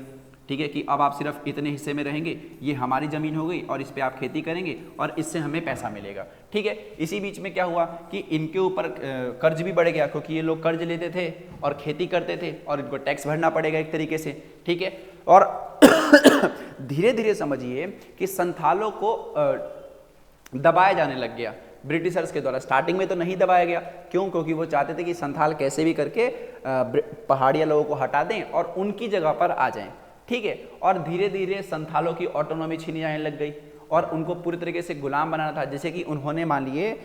ठीक है, कि अब आप सिर्फ इतने हिस्से में रहेंगे, ये हमारी ज़मीन हो गई और इस पे आप खेती करेंगे और इससे हमें पैसा मिलेगा, ठीक है। इसी बीच में क्या हुआ कि इनके ऊपर कर्ज भी बढ़ गया, क्योंकि ये लोग कर्ज लेते थे और खेती करते थे और इनको टैक्स भरना पड़ेगा एक तरीके से, ठीक है। और धीरे धीरे समझिए कि संथालों को दबाया जाने लग गया ब्रिटिशर्स के द्वारा। स्टार्टिंग में तो नहीं दबाया गया, क्यों, क्योंकि वो चाहते थे कि संथाल कैसे भी करके पहाड़िया लोगों को हटा दें और उनकी जगह पर आ जाएं, ठीक है। और धीरे धीरे संथालों की ऑटोनॉमी छीनी जाने लग गई और उनको पूरी तरीके से गुलाम बनाना था। जैसे कि उन्होंने मान लिए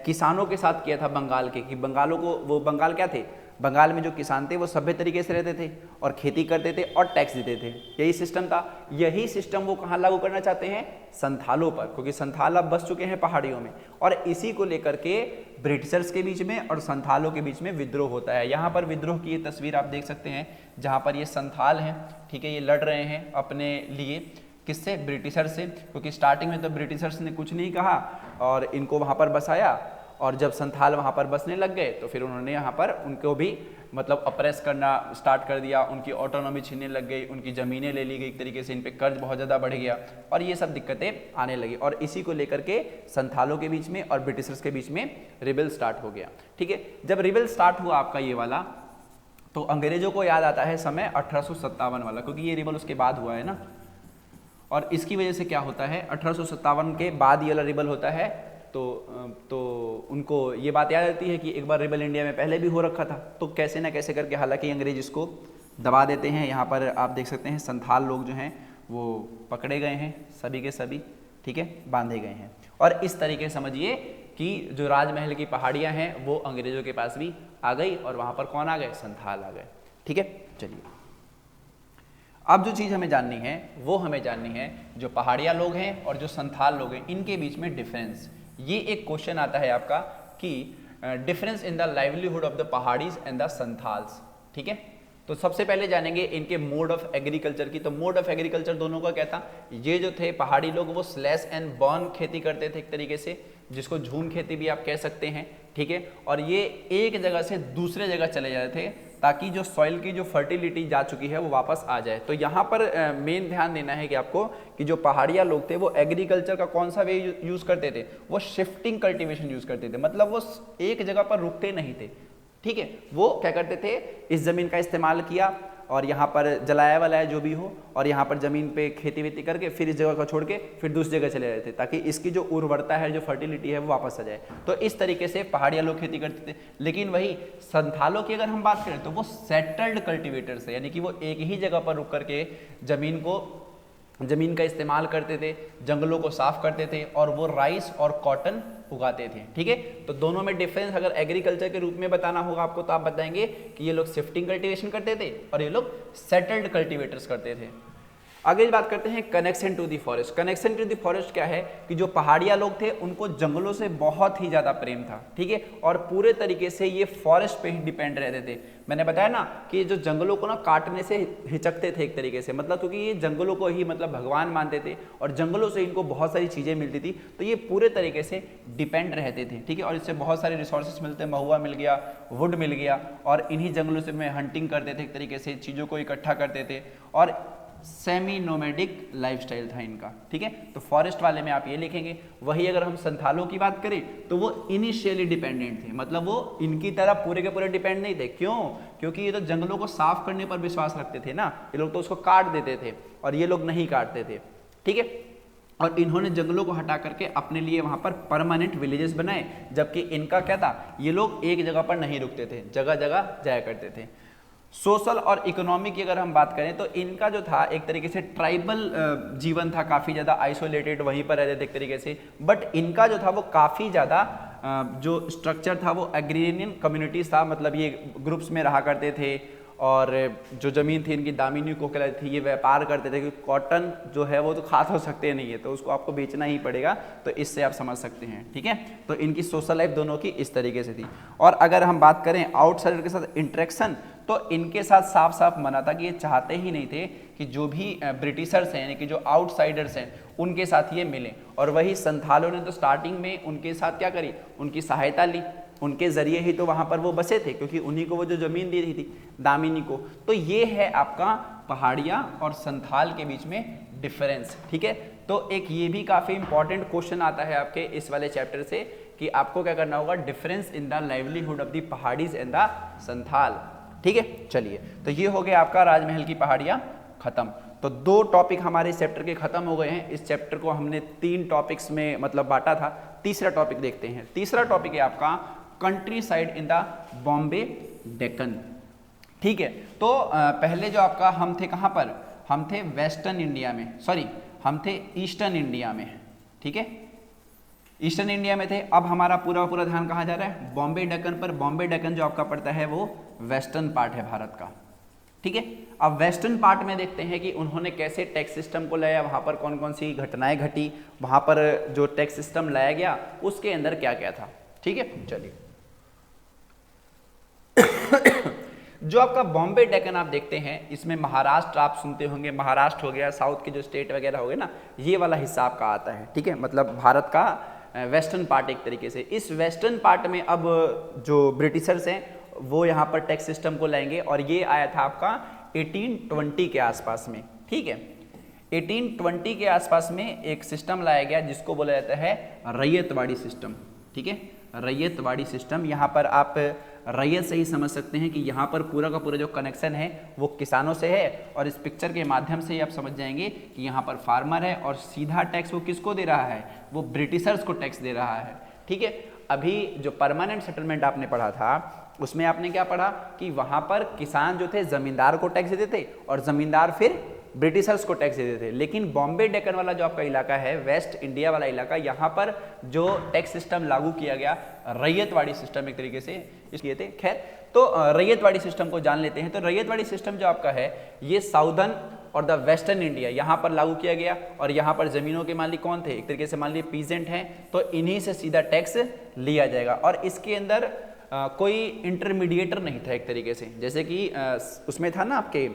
किसानों के साथ किया था बंगाल के, कि बंगालों को, वो बंगाल क्या थे, बंगाल में जो किसान थे वो सभ्य तरीके से रहते थे और खेती करते थे और टैक्स देते थे, यही सिस्टम था। यही सिस्टम वो कहाँ लागू करना चाहते हैं, संथालों पर, क्योंकि संथाल अब बस चुके हैं पहाड़ियों में। और इसी को लेकर के ब्रिटिशर्स के बीच में और संथालों के बीच में विद्रोह होता है। यहाँ पर विद्रोह की ये तस्वीर आप देख सकते हैं, जहाँ पर ये संथाल हैं, ठीक है, ये लड़ रहे हैं अपने लिए, किससे, ब्रिटिशर्स से, क्योंकि स्टार्टिंग में तो ब्रिटिशर्स ने कुछ नहीं कहा और इनको वहाँ पर बसाया और जब संथाल वहाँ पर बसने लग गए तो फिर उन्होंने यहाँ पर उनको भी मतलब अप्रेस करना स्टार्ट कर दिया, उनकी ऑटोनॉमी छीनने लग गई, उनकी ज़मीनें ले ली गई, एक तरीके से इन पे कर्ज बहुत ज़्यादा बढ़ गया और ये सब दिक्कतें आने लगी और इसी को लेकर के संथालों के बीच में और ब्रिटिशर्स के बीच में रिबेल स्टार्ट हो गया। ठीक है, जब रिबेल स्टार्ट हुआ आपका ये वाला, तो अंग्रेजों को याद आता है समय 1857 वाला, क्योंकि ये रिबेल उसके बाद हुआ है ना, और इसकी वजह से क्या होता है 1857 के बाद ये वाला रिबेल होता है तो उनको ये बात याद आती है कि एक बार रिबेल इंडिया में पहले भी हो रखा था, तो कैसे ना कैसे करके हालांकि अंग्रेज इसको दबा देते हैं। यहाँ पर आप देख सकते हैं संथाल लोग जो हैं वो पकड़े गए हैं सभी के सभी, ठीक है, बांधे गए हैं और इस तरीके से समझिए कि जो राजमहल की पहाड़ियाँ हैं वो अंग्रेजों के पास भी आ गई और वहाँ पर कौन आ गए, संथाल आ गए। ठीक है, चलिए अब जो चीज़ हमें जाननी है वो हमें जाननी है जो पहाड़िया लोग हैं और जो संथाल लोग हैं इनके बीच में डिफरेंस। ये एक क्वेश्चन आता है आपका कि difference in the livelihood of the Paharis and the Santhals. ठीक है, तो सबसे पहले जानेंगे इनके मोड ऑफ एग्रीकल्चर की। तो मोड ऑफ एग्रीकल्चर दोनों का क्या था, ये जो थे पहाड़ी लोग वो स्लैश एंड बर्न खेती करते थे एक तरीके से, जिसको झूम खेती भी आप कह सकते हैं। ठीक है, और ये एक जगह से दूसरे जगह चले जाते थे ताकि जो सॉइल की जो फर्टिलिटी जा चुकी है वो वापस आ जाए। तो यहाँ पर मेन ध्यान देना है कि आपको कि जो पहाड़िया लोग थे वो एग्रीकल्चर का कौन सा वे यूज़ करते थे, वो शिफ्टिंग कल्टीवेशन यूज़ करते थे, मतलब वो एक जगह पर रुकते नहीं थे। ठीक है, वो क्या करते थे, इस ज़मीन का इस्तेमाल किया और यहाँ पर जलाया वलाया जो भी हो और यहाँ पर ज़मीन पे खेती वेती करके फिर इस जगह को छोड़ के फिर दूसरी जगह चले जाते थे ताकि इसकी जो उर्वरता है, जो फर्टिलिटी है वो वापस आ जाए। तो इस तरीके से पहाड़िया लोग खेती करते थे। लेकिन वही संथालों की अगर हम बात करें तो वो सेटल्ड कल्टीवेटर्स है, यानी कि वो एक ही जगह पर रुक करके ज़मीन का इस्तेमाल करते थे, जंगलों को साफ करते थे और वो राइस और कॉटन उगाते थे। ठीक है, तो दोनों में डिफरेंस अगर एग्रीकल्चर के रूप में बताना होगा आपको तो आप बताएंगे कि ये लोग शिफ्टिंग कल्टीवेशन करते थे और ये लोग सेटल्ड कल्टीवेटर्स करते थे। आगे बात करते हैं connection to the forest. Connection to the forest क्या है कि जो पहाड़िया लोग थे उनको जंगलों से बहुत ही ज़्यादा प्रेम था। ठीक है, और पूरे तरीके से ये फॉरेस्ट पे ही डिपेंड रहते थे। मैंने बताया ना कि जो जंगलों को ना काटने से हिचकते थे एक तरीके से, मतलब क्योंकि ये जंगलों को ही मतलब भगवान मानते थे और जंगलों से इनको बहुत सारी चीज़ें मिलती थी, तो ये पूरे तरीके से डिपेंड रहते थे। ठीक है, और इससे बहुत सारे रिसोर्सेज मिलते, महुआ मिल गया, वुड मिल गया और इन्हीं जंगलों से में हंटिंग करते थे, एक तरीके से चीज़ों को इकट्ठा करते थे और सेमी नोमैडिक लाइफस्टाइल था इनका। ठीक है, तो फॉरेस्ट वाले में आप ये लिखेंगे। वही अगर हम संथालों की बात करें तो वो इनिशियली डिपेंडेंट थे, मतलब वो इनकी तरह पूरे के पूरे डिपेंड नहीं थे। क्यों? क्योंकि ये तो जंगलों को साफ करने पर विश्वास रखते थे ना, ये लोग तो उसको काट देते थे और ये लोग नहीं काटते थे। ठीक है, और इन्होंने जंगलों को हटा करके अपने लिए वहाँ पर परमानेंट विलेजेस बनाए, जबकि इनका क्या था, ये लोग एक जगह पर नहीं रुकते थे, जगह जगह जाया करते थे। सोशल और इकोनॉमी की अगर हम बात करें तो इनका जो था एक तरीके से ट्राइबल जीवन था, काफ़ी ज़्यादा आइसोलेटेड वहीं पर रहते थे एक तरीके से। बट इनका जो था वो काफ़ी ज़्यादा जो स्ट्रक्चर था वो एग्रीरियन कम्युनिटीज़ था, मतलब ये ग्रुप्स में रहा करते थे और जो ज़मीन थी इनकी दामिनी को कहलाती थी, ये व्यापार करते थे क्योंकि कॉटन जो है वो तो खा तो सकते नहीं है, तो उसको आपको बेचना ही पड़ेगा, तो इससे आप समझ सकते हैं। ठीक है, तो इनकी सोशल लाइफ दोनों की इस तरीके से थी। और अगर हम बात करें आउटसाइडर के साथ इंटरेक्शन, तो इनके साथ साफ साफ मना था कि ये चाहते ही नहीं थे कि जो भी ब्रिटिशर्स हैं यानी कि जो आउटसाइडर्स हैं उनके साथ ये मिलें। और वही संथालों ने तो स्टार्टिंग में उनके साथ क्या करी, उनकी सहायता ली, उनके जरिए ही तो वहाँ पर वो बसे थे क्योंकि उन्हीं को वो जो ज़मीन दी रही थी दामिनी को। तो ये है आपका पहाड़िया और संथाल के बीच में डिफरेंस। ठीक है, तो एक ये भी काफ़ी इंपॉर्टेंट क्वेश्चन आता है आपके इस वाले चैप्टर से कि आपको क्या करना होगा, difference in the livelihood of the Paharis and the Santhal. ठीक है, चलिए, तो ये हो गया आपका राजमहल की पहाड़ियाँ खत्म। तो 2 टॉपिक हमारे इस चैप्टर के खत्म हो गए हैं। इस चैप्टर को हमने 3 टॉपिक्स में मतलब बांटा था। तीसरा टॉपिक देखते हैं। तीसरा टॉपिक है आपका country side in the Bombay Deccan. ठीक है, तो पहले जो आपका हम थे कहाँ पर, हम थे वेस्टर्न इंडिया में, सॉरी हम थे ईस्टर्न इंडिया में। ठीक है, ईस्टर्न इंडिया में थे। अब हमारा पूरा पूरा ध्यान कहाँ जा रहा है, बॉम्बे डेक्कन पर। बॉम्बे डेक्कन जो आपका पड़ता है वो वेस्टर्न पार्ट है भारत का। ठीक है, अब वेस्टर्न पार्ट में देखते हैं कि उन्होंने कैसे टैक्स सिस्टम को लाया, वहाँ पर कौन कौन सी घटनाएं घटी, वहाँ पर जो टैक्स सिस्टम लाया गया उसके अंदर क्या क्या था। ठीक है, चलिए जो आपका बॉम्बे डेक्कन आप देखते हैं इसमें महाराष्ट्र आप सुनते होंगे, महाराष्ट्र हो गया, साउथ के जो स्टेट वगैरह हो गए ना, ये वाला हिस्सा आपका आता है। ठीक है, मतलब भारत का वेस्टर्न पार्ट एक तरीके से। इस वेस्टर्न पार्ट में अब जो ब्रिटिशर्स हैं वो यहाँ पर टैक्स सिस्टम को लाएंगे और ये आया था आपका 1820 के आसपास में, ठीक है। 1820 के आसपास में एक सिस्टम लाया गया जिसको बोला जाता है रैयतवाड़ी सिस्टम, ठीक है, रैयतवाड़ी सिस्टम। यहाँ पर आप रैयत से ही समझ सकते हैं कि यहाँ पर पूरा का पूरा जो कनेक्शन है वो किसानों से है, और इस पिक्चर के माध्यम से ही आप समझ जाएंगे कि यहाँ पर फार्मर है और सीधा टैक्स वो किसको दे रहा है, वो ब्रिटिशर्स को टैक्स दे रहा है, ठीक है। अभी जो परमानेंट सेटलमेंट आपने पढ़ा था उसमें आपने क्या पढ़ा कि वहाँ पर किसान जो थे जमींदार को टैक्स देते थे और जमींदार फिर ब्रिटिशर्स को टैक्स देते थे। लेकिन बॉम्बे डेक्कन वाला जो आपका इलाका है, वेस्ट इंडिया वाला इलाका, यहाँ पर जो टैक्स सिस्टम लागू किया गया रैयतवाड़ी सिस्टम एक तरीके से किए थे। खैर, तो रैयतवाड़ी सिस्टम को जान लेते हैं। तो रैयतवाड़ी सिस्टम जो आपका है ये साउदर्न और द वेस्टर्न इंडिया यहाँ पर लागू किया गया, और यहाँ पर जमीनों के मालिक कौन थे, एक तरीके से मान लीजिए पीजेंट हैं, तो इन्हीं से सीधा टैक्स लिया जाएगा। और इसके अंदर कोई इंटरमीडिएटर नहीं था एक तरीके से, जैसे कि उसमें था ना आपके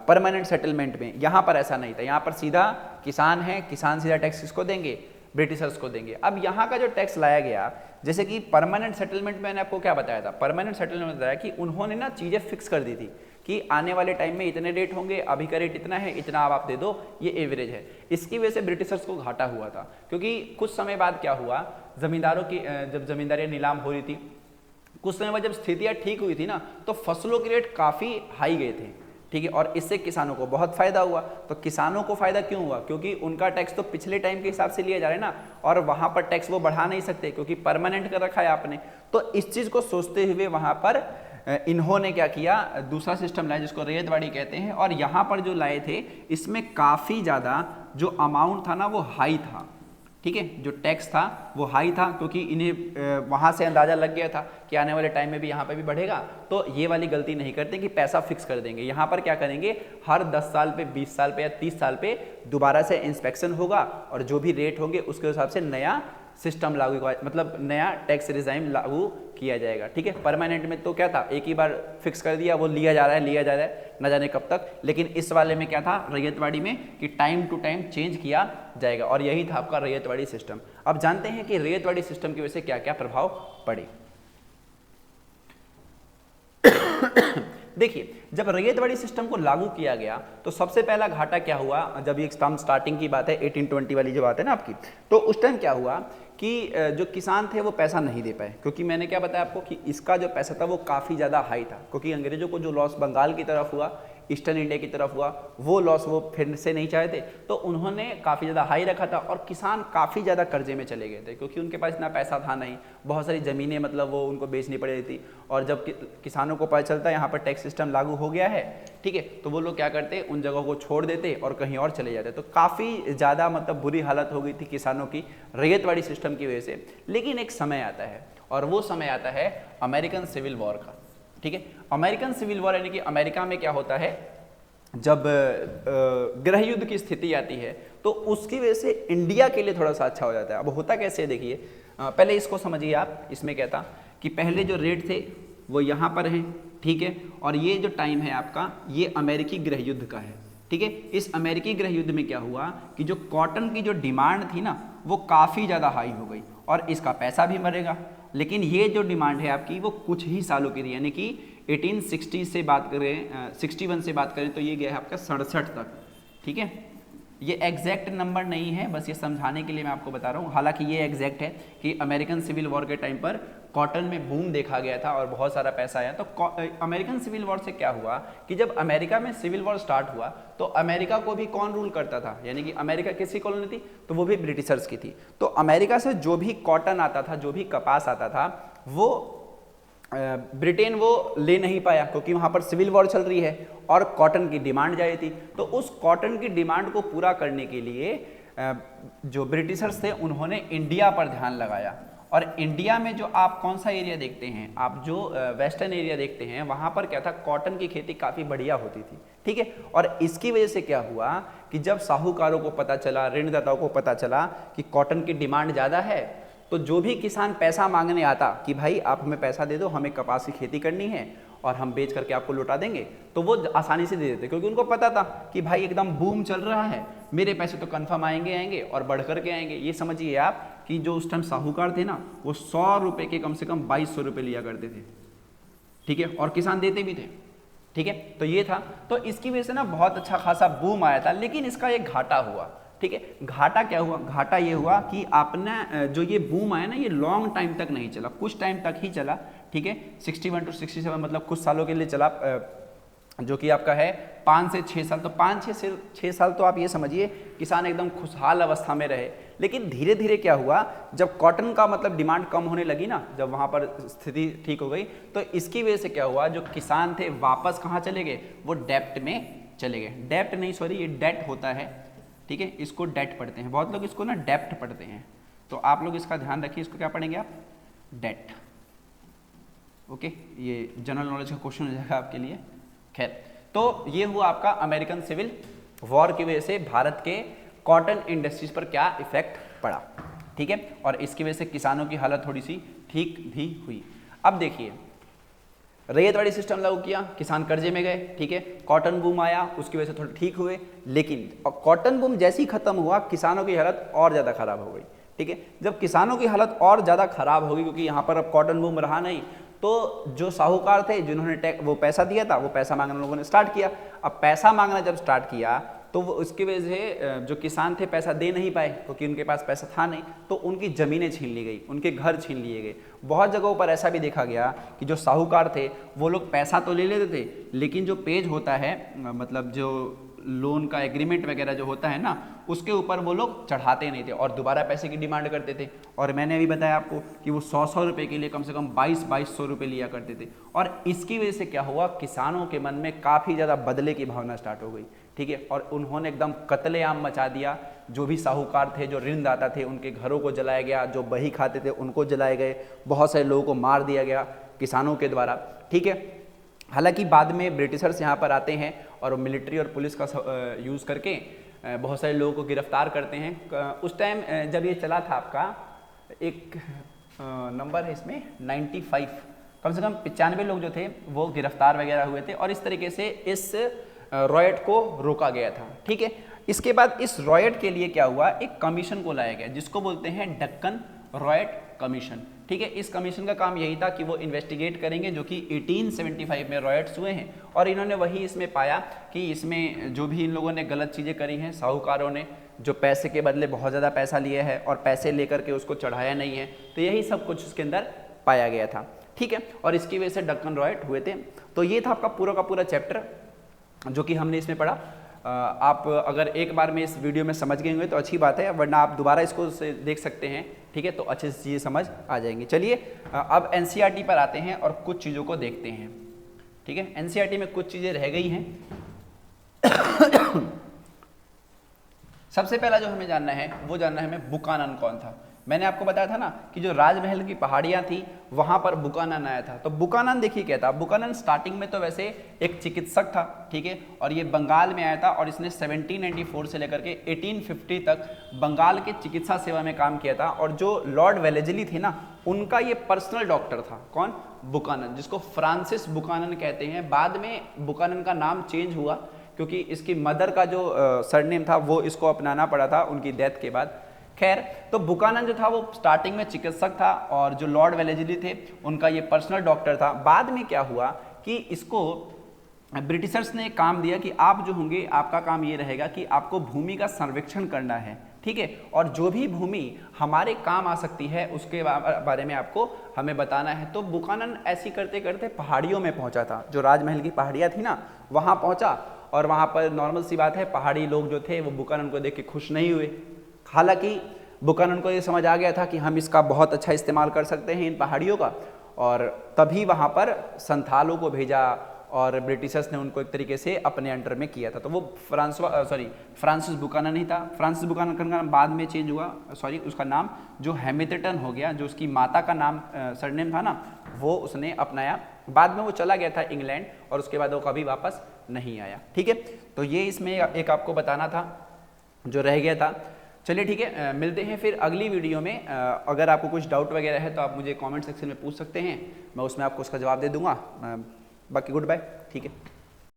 परमानेंट सेटलमेंट में, यहाँ पर ऐसा नहीं था। यहाँ पर सीधा किसान है, किसान सीधा टैक्स किसको देंगे, ब्रिटिशर्स को देंगे। अब यहाँ का जो टैक्स लाया गया, जैसे कि परमानेंट सेटलमेंट में मैंने आपको क्या बताया था, परमानेंट सेटलमेंट में बताया कि उन्होंने ना चीज़ें फिक्स कर दी थी कि आने वाले टाइम में इतने रेट होंगे, अभी का रेट इतना है, इतना आप दे दो, ये एवरेज है। इसकी वजह से ब्रिटिशर्स को घाटा हुआ था, क्योंकि कुछ समय बाद क्या हुआ, जमींदारों की जब जमींदारी नीलाम हो रही थी, कुछ समय बाद जब स्थितियाँ ठीक हुई थी ना, तो फसलों के रेट काफ़ी हाई गए थे, ठीक है, और इससे किसानों को बहुत फायदा हुआ। तो किसानों को फायदा क्यों हुआ, क्योंकि उनका टैक्स तो पिछले टाइम के हिसाब से लिया जा रहा है ना, और वहां पर टैक्स वो बढ़ा नहीं सकते क्योंकि परमानेंट कर रखा है आपने। तो इस चीज को सोचते हुए वहां पर इन्होंने क्या किया, दूसरा सिस्टम लाया जिसको रैयतवाड़ी कहते हैं। और यहाँ पर जो लाए थे इसमें काफी ज्यादा जो अमाउंट था ना वो हाई था, ठीक है, जो टैक्स था वो हाई था, क्योंकि इन्हें वहाँ से अंदाज़ा लग गया था कि आने वाले टाइम में भी यहाँ पे भी बढ़ेगा। तो ये वाली गलती नहीं करते कि पैसा फिक्स कर देंगे। यहाँ पर क्या करेंगे, हर 10 साल पे, 20 साल पे या 30 साल पे दोबारा से इंस्पेक्शन होगा, और जो भी रेट होंगे उसके हिसाब से नया सिस्टम लागू, मतलब नया टैक्स रिजाइम लागू किया जाएगा, ठीक है। परमानेंट में तो क्या था, एक ही बार फिक्स कर दिया, वो लिया जा रहा है न जाने कब तक। लेकिन इस वाले में क्या था, रैयतवाड़ी में, कि टाइम टू टाइम चेंज किया जाएगा, और यही था आपका रैयतवाड़ी सिस्टम। अब जानते हैं कि रैयतवाड़ी सिस्टम की वजह से क्या क्या प्रभाव पड़े। देखिए, जब रैयतवाड़ी सिस्टम को लागू किया गया तो सबसे पहला घाटा क्या हुआ, जब ये स्टार्टिंग की बात है, 1820 वाली जो बात है ना आपकी, तो उस टाइम क्या हुआ कि जो किसान थे वो पैसा नहीं दे पाए, क्योंकि मैंने क्या बताया आपको कि इसका जो पैसा था वो काफ़ी ज़्यादा हाई था, क्योंकि अंग्रेजों को जो लॉस बंगाल की तरफ हुआ, ईस्टर्न इंडिया की तरफ हुआ, वो लॉस वो फिर से नहीं चाहे थे, तो उन्होंने काफ़ी ज़्यादा हाई रखा था, और किसान काफ़ी ज़्यादा कर्जे में चले गए थे, क्योंकि उनके पास इतना पैसा था नहीं, बहुत सारी ज़मीनें मतलब वो उनको बेचनी पड़ रही थी। और जब किसानों को पता चलता है यहाँ पर टैक्स सिस्टम लागू हो गया है, ठीक है, तो वो लोग क्या करते, उन जगहों को छोड़ देते और कहीं और चले जाते। तो काफ़ी ज़्यादा मतलब बुरी हालत हो गई थी किसानों की रैयतवाड़ी सिस्टम की वजह से। लेकिन एक समय आता है, और वो समय आता है अमेरिकन सिविल वॉर का, ठीक है। अमेरिकन सिविल वॉर यानी कि अमेरिका में क्या होता है, जब गृह युद्ध की स्थिति आती है तो उसकी वजह से इंडिया के लिए थोड़ा सा अच्छा हो जाता है। अब होता कैसे है, देखिए, पहले इसको समझिए आप। इसमें क्या था कि पहले जो रेट थे वो यहाँ पर हैं, ठीक है, और ये जो टाइम है आपका, ये अमेरिकी गृह युद्ध का है, ठीक है। इस अमेरिकी गृह युद्ध में क्या हुआ कि जो कॉटन की जो डिमांड थी ना वो काफ़ी ज़्यादा हाई हो गई, और इसका पैसा भी मरेगा। लेकिन ये जो डिमांड है आपकी वो कुछ ही सालों की थी, यानी कि 1860 से बात करें, 61 से बात करें तो ये गया है आपका 67 तक, ठीक है। ये एग्जैक्ट नंबर नहीं है, बस ये समझाने के लिए मैं आपको बता रहा हूँ। हालांकि ये एग्जैक्ट है कि अमेरिकन सिविल वॉर के टाइम पर कॉटन में बूम देखा गया था और बहुत सारा पैसा आया। तो अमेरिकन सिविल वॉर से क्या हुआ कि जब अमेरिका में सिविल वॉर स्टार्ट हुआ तो अमेरिका को भी कौन रूल करता था, यानी कि अमेरिका किसकी कॉलोनी थी, तो वो भी ब्रिटिशर्स की थी। तो अमेरिका से जो भी कॉटन आता था, जो भी कपास आता था, वो ब्रिटेन वो ले नहीं पाया, क्योंकि वहाँ पर सिविल वॉर चल रही है और कॉटन की डिमांड जारी थी। तो उस कॉटन की डिमांड को पूरा करने के लिए जो ब्रिटिशर्स थे उन्होंने इंडिया पर ध्यान लगाया। और इंडिया में जो आप कौन सा एरिया देखते हैं, आप जो वेस्टर्न एरिया देखते हैं, वहाँ पर क्या था, कॉटन की खेती काफ़ी बढ़िया होती थी, ठीक है। और इसकी वजह से क्या हुआ कि जब साहूकारों को पता चला, ऋणदाताओं को पता चला कि कॉटन की डिमांड ज़्यादा है, तो जो भी किसान पैसा मांगने आता कि भाई आप हमें पैसा दे दो, हमें कपास की खेती करनी है और हम बेच करके आपको लौटा देंगे, तो वो आसानी से दे देते, क्योंकि उनको पता था कि भाई एकदम बूम चल रहा है, मेरे पैसे तो कंफर्म आएंगे और बढ़ करके आएंगे। ये समझिए आप कि जो उस टाइम साहूकार थे ना, वो 100 रुपये के कम से कम 2200 रुपये लिया करते थे, ठीक है, और किसान देते भी थे, ठीक है। तो ये था, तो इसकी वजह से ना बहुत अच्छा खासा बूम आया था, लेकिन इसका एक घाटा हुआ, ठीक है। घाटा क्या हुआ? घाटा ये हुआ कि आपने जो ये बूम आया ना, ये लॉन्ग टाइम तक नहीं चला, कुछ टाइम तक ही चला, ठीक है। 61 to 67 मतलब कुछ सालों के लिए चला, जो कि आपका है 5 से 6 साल। तो 5 से 6 साल तो आप ये समझिए किसान एकदम खुशहाल अवस्था में रहे। लेकिन धीरे धीरे क्या हुआ, जब कॉटन का मतलब डिमांड कम होने लगी ना, जब वहाँ पर स्थिति ठीक हो गई, तो इसकी वजह से क्या हुआ, जो किसान थे वापस कहाँ चले गए, वो डेप्ट में चले गए। डेप्ट नहीं, सॉरी, ये डेट होता है, ठीक है, इसको डेट पढ़ते हैं, बहुत लोग इसको ना डेप्ट पढ़ते हैं, तो आप लोग इसका ध्यान रखिए, इसको क्या पढ़ेंगे आप, डेट, ओके। ये जनरल नॉलेज का क्वेश्चन हो जाएगा आपके लिए। खैर, तो ये हुआ आपका अमेरिकन सिविल वॉर की वजह से भारत के कॉटन इंडस्ट्रीज पर क्या इफेक्ट पड़ा, ठीक है, और इसकी वजह से किसानों की हालत थोड़ी सी ठीक भी हुई। अब देखिए, रैयतवाड़ी सिस्टम लागू किया, किसान कर्जे में गए, ठीक है, कॉटन बूम आया, उसकी वजह से थोड़े ठीक हुए, लेकिन कॉटन बूम जैसे ही खत्म हुआ, किसानों की हालत और ज़्यादा खराब हो गई, ठीक है। जब किसानों की हालत और ज़्यादा खराब होगी, क्योंकि यहाँ पर अब कॉटन बूम रहा नहीं, तो जो साहूकार थे जिन्होंने वो पैसा दिया था, वो पैसा मांगना लोगों ने स्टार्ट किया। अब पैसा मांगना जब स्टार्ट किया, तो वो उसकी वजह से जो किसान थे पैसा दे नहीं पाए, क्योंकि उनके पास पैसा था नहीं, तो उनकी ज़मीनें छीन ली गई, उनके घर छीन लिए गए। बहुत जगहों पर ऐसा भी देखा गया कि जो साहूकार थे वो लोग पैसा तो ले लेते थे, लेकिन जो पेज होता है, मतलब जो लोन का एग्रीमेंट वगैरह जो होता है ना, उसके ऊपर वो लोग चढ़ाते नहीं थे और दोबारा पैसे की डिमांड करते थे। और मैंने अभी बताया आपको कि वो 100 रुपये के लिए कम से कम 2200 रुपये लिया करते थे। और इसकी वजह से क्या हुआ, किसानों के मन में काफ़ी ज़्यादा बदले की भावना स्टार्ट हो गई, ठीक है, और उन्होंने एकदम कत्लेआम मचा दिया। जो भी साहूकार थे, जो ऋणदाता थे, उनके घरों को जलाया गया, जो बही खाते थे उनको जलाए गए, बहुत सारे लोगों को मार दिया गया किसानों के द्वारा, ठीक है। हालांकि बाद में ब्रिटिशर्स यहाँ पर आते हैं और मिलिट्री और पुलिस का यूज़ करके बहुत सारे लोगों को गिरफ्तार करते हैं। उस टाइम जब ये चला था, आपका एक नंबर है इसमें 95, कम से कम 95 लोग जो थे वो गिरफ्तार वगैरह हुए थे, और इस तरीके से इस रॉयट को रोका गया था, ठीक है। इसके बाद इस रॉयट के लिए क्या हुआ, एक कमीशन को लाया गया, जिसको बोलते हैं डक्कन रॉयट कमीशन, ठीक है। इस कमीशन का काम यही था कि वो इन्वेस्टिगेट करेंगे, जो कि 1875 में रॉयट्स हुए हैं, और इन्होंने वही इसमें पाया कि इसमें जो भी इन लोगों ने गलत चीज़ें करी हैं, साहूकारों ने जो पैसे के बदले बहुत ज़्यादा पैसा लिया है और पैसे लेकर के उसको चढ़ाया नहीं है, तो यही सब कुछ उसके अंदर पाया गया था, ठीक है। और इसकी वजह से डक्कन रॉयट हुए थे। तो ये था आपका पूरा का पूरा चैप्टर जो कि हमने इसमें पढ़ा। आप अगर एक बार में इस वीडियो में समझ गए होंगे तो अच्छी बात है, वरना आप दोबारा इसको देख सकते हैं, ठीक है, तो अच्छे से चीज़ें समझ आ जाएंगी। चलिए अब एनसीईआरटी पर आते हैं और कुछ चीज़ों को देखते हैं, ठीक है। एनसीईआरटी में कुछ चीज़ें रह गई हैं। सबसे पहला जो हमें जानना है, वो जानना है हमें बुकानन कौन था। मैंने आपको बताया था ना कि जो राजमहल की पहाड़ियाँ थी वहाँ पर बुकानन आया था। तो बुकानन देखिए क्या था, बुकानन स्टार्टिंग में तो वैसे एक चिकित्सक था, ठीक है, और ये बंगाल में आया था, और इसने 1794 से लेकर के 1850 तक बंगाल के चिकित्सा सेवा में काम किया था। और जो लॉर्ड वेलेस्ली थे ना, उनका ये पर्सनल डॉक्टर था। कौन? बुकानन, जिसको फ्रांसिस बुकानन कहते हैं। बाद में बुकानन का नाम चेंज हुआ क्योंकि इसकी मदर का जो सरनेम था वो इसको अपनाना पड़ा था उनकी डेथ के बाद। खैर, तो बुकानन जो था वो स्टार्टिंग में चिकित्सक था, और जो लॉर्ड वेलेस्ली थे उनका ये पर्सनल डॉक्टर था। बाद में क्या हुआ कि इसको ब्रिटिशर्स ने काम दिया कि आप जो होंगे, आपका काम ये रहेगा कि आपको भूमि का सर्वेक्षण करना है, ठीक है, और जो भी भूमि हमारे काम आ सकती है उसके बारे में आपको हमें बताना है। तो बुकानन ऐसी करते करते पहाड़ियों में पहुंचा था, जो राजमहल की पहाड़ियाँ थी ना, वहाँ पहुँचा, और वहाँ पर नॉर्मल सी बात है, पहाड़ी लोग जो थे वो बुकानन को देख के खुश नहीं हुए। हालांकि बुकानन को ये समझ आ गया था कि हम इसका बहुत अच्छा इस्तेमाल कर सकते हैं इन पहाड़ियों का, और तभी वहाँ पर संथालों को भेजा, और ब्रिटिशर्स ने उनको एक तरीके से अपने अंडर में किया था। तो वो फ्रांसिस बुकानन ही था। फ्रांसिस बुकानन का नाम बाद में चेंज हुआ, उसका नाम जो हैमिल्टन हो गया, जो उसकी माता का नाम सरनेम था ना, वो उसने अपनाया। बाद में वो चला गया था इंग्लैंड, और उसके बाद वो कभी वापस नहीं आया, ठीक है। तो ये इसमें एक आपको बताना था जो रह गया था। चलिए ठीक है, मिलते हैं फिर अगली वीडियो में। अगर आपको कुछ डाउट वगैरह है तो आप मुझे कमेंट सेक्शन में पूछ सकते हैं, मैं उसमें आपको उसका जवाब दे दूंगा। बाकी गुड बाय, ठीक है।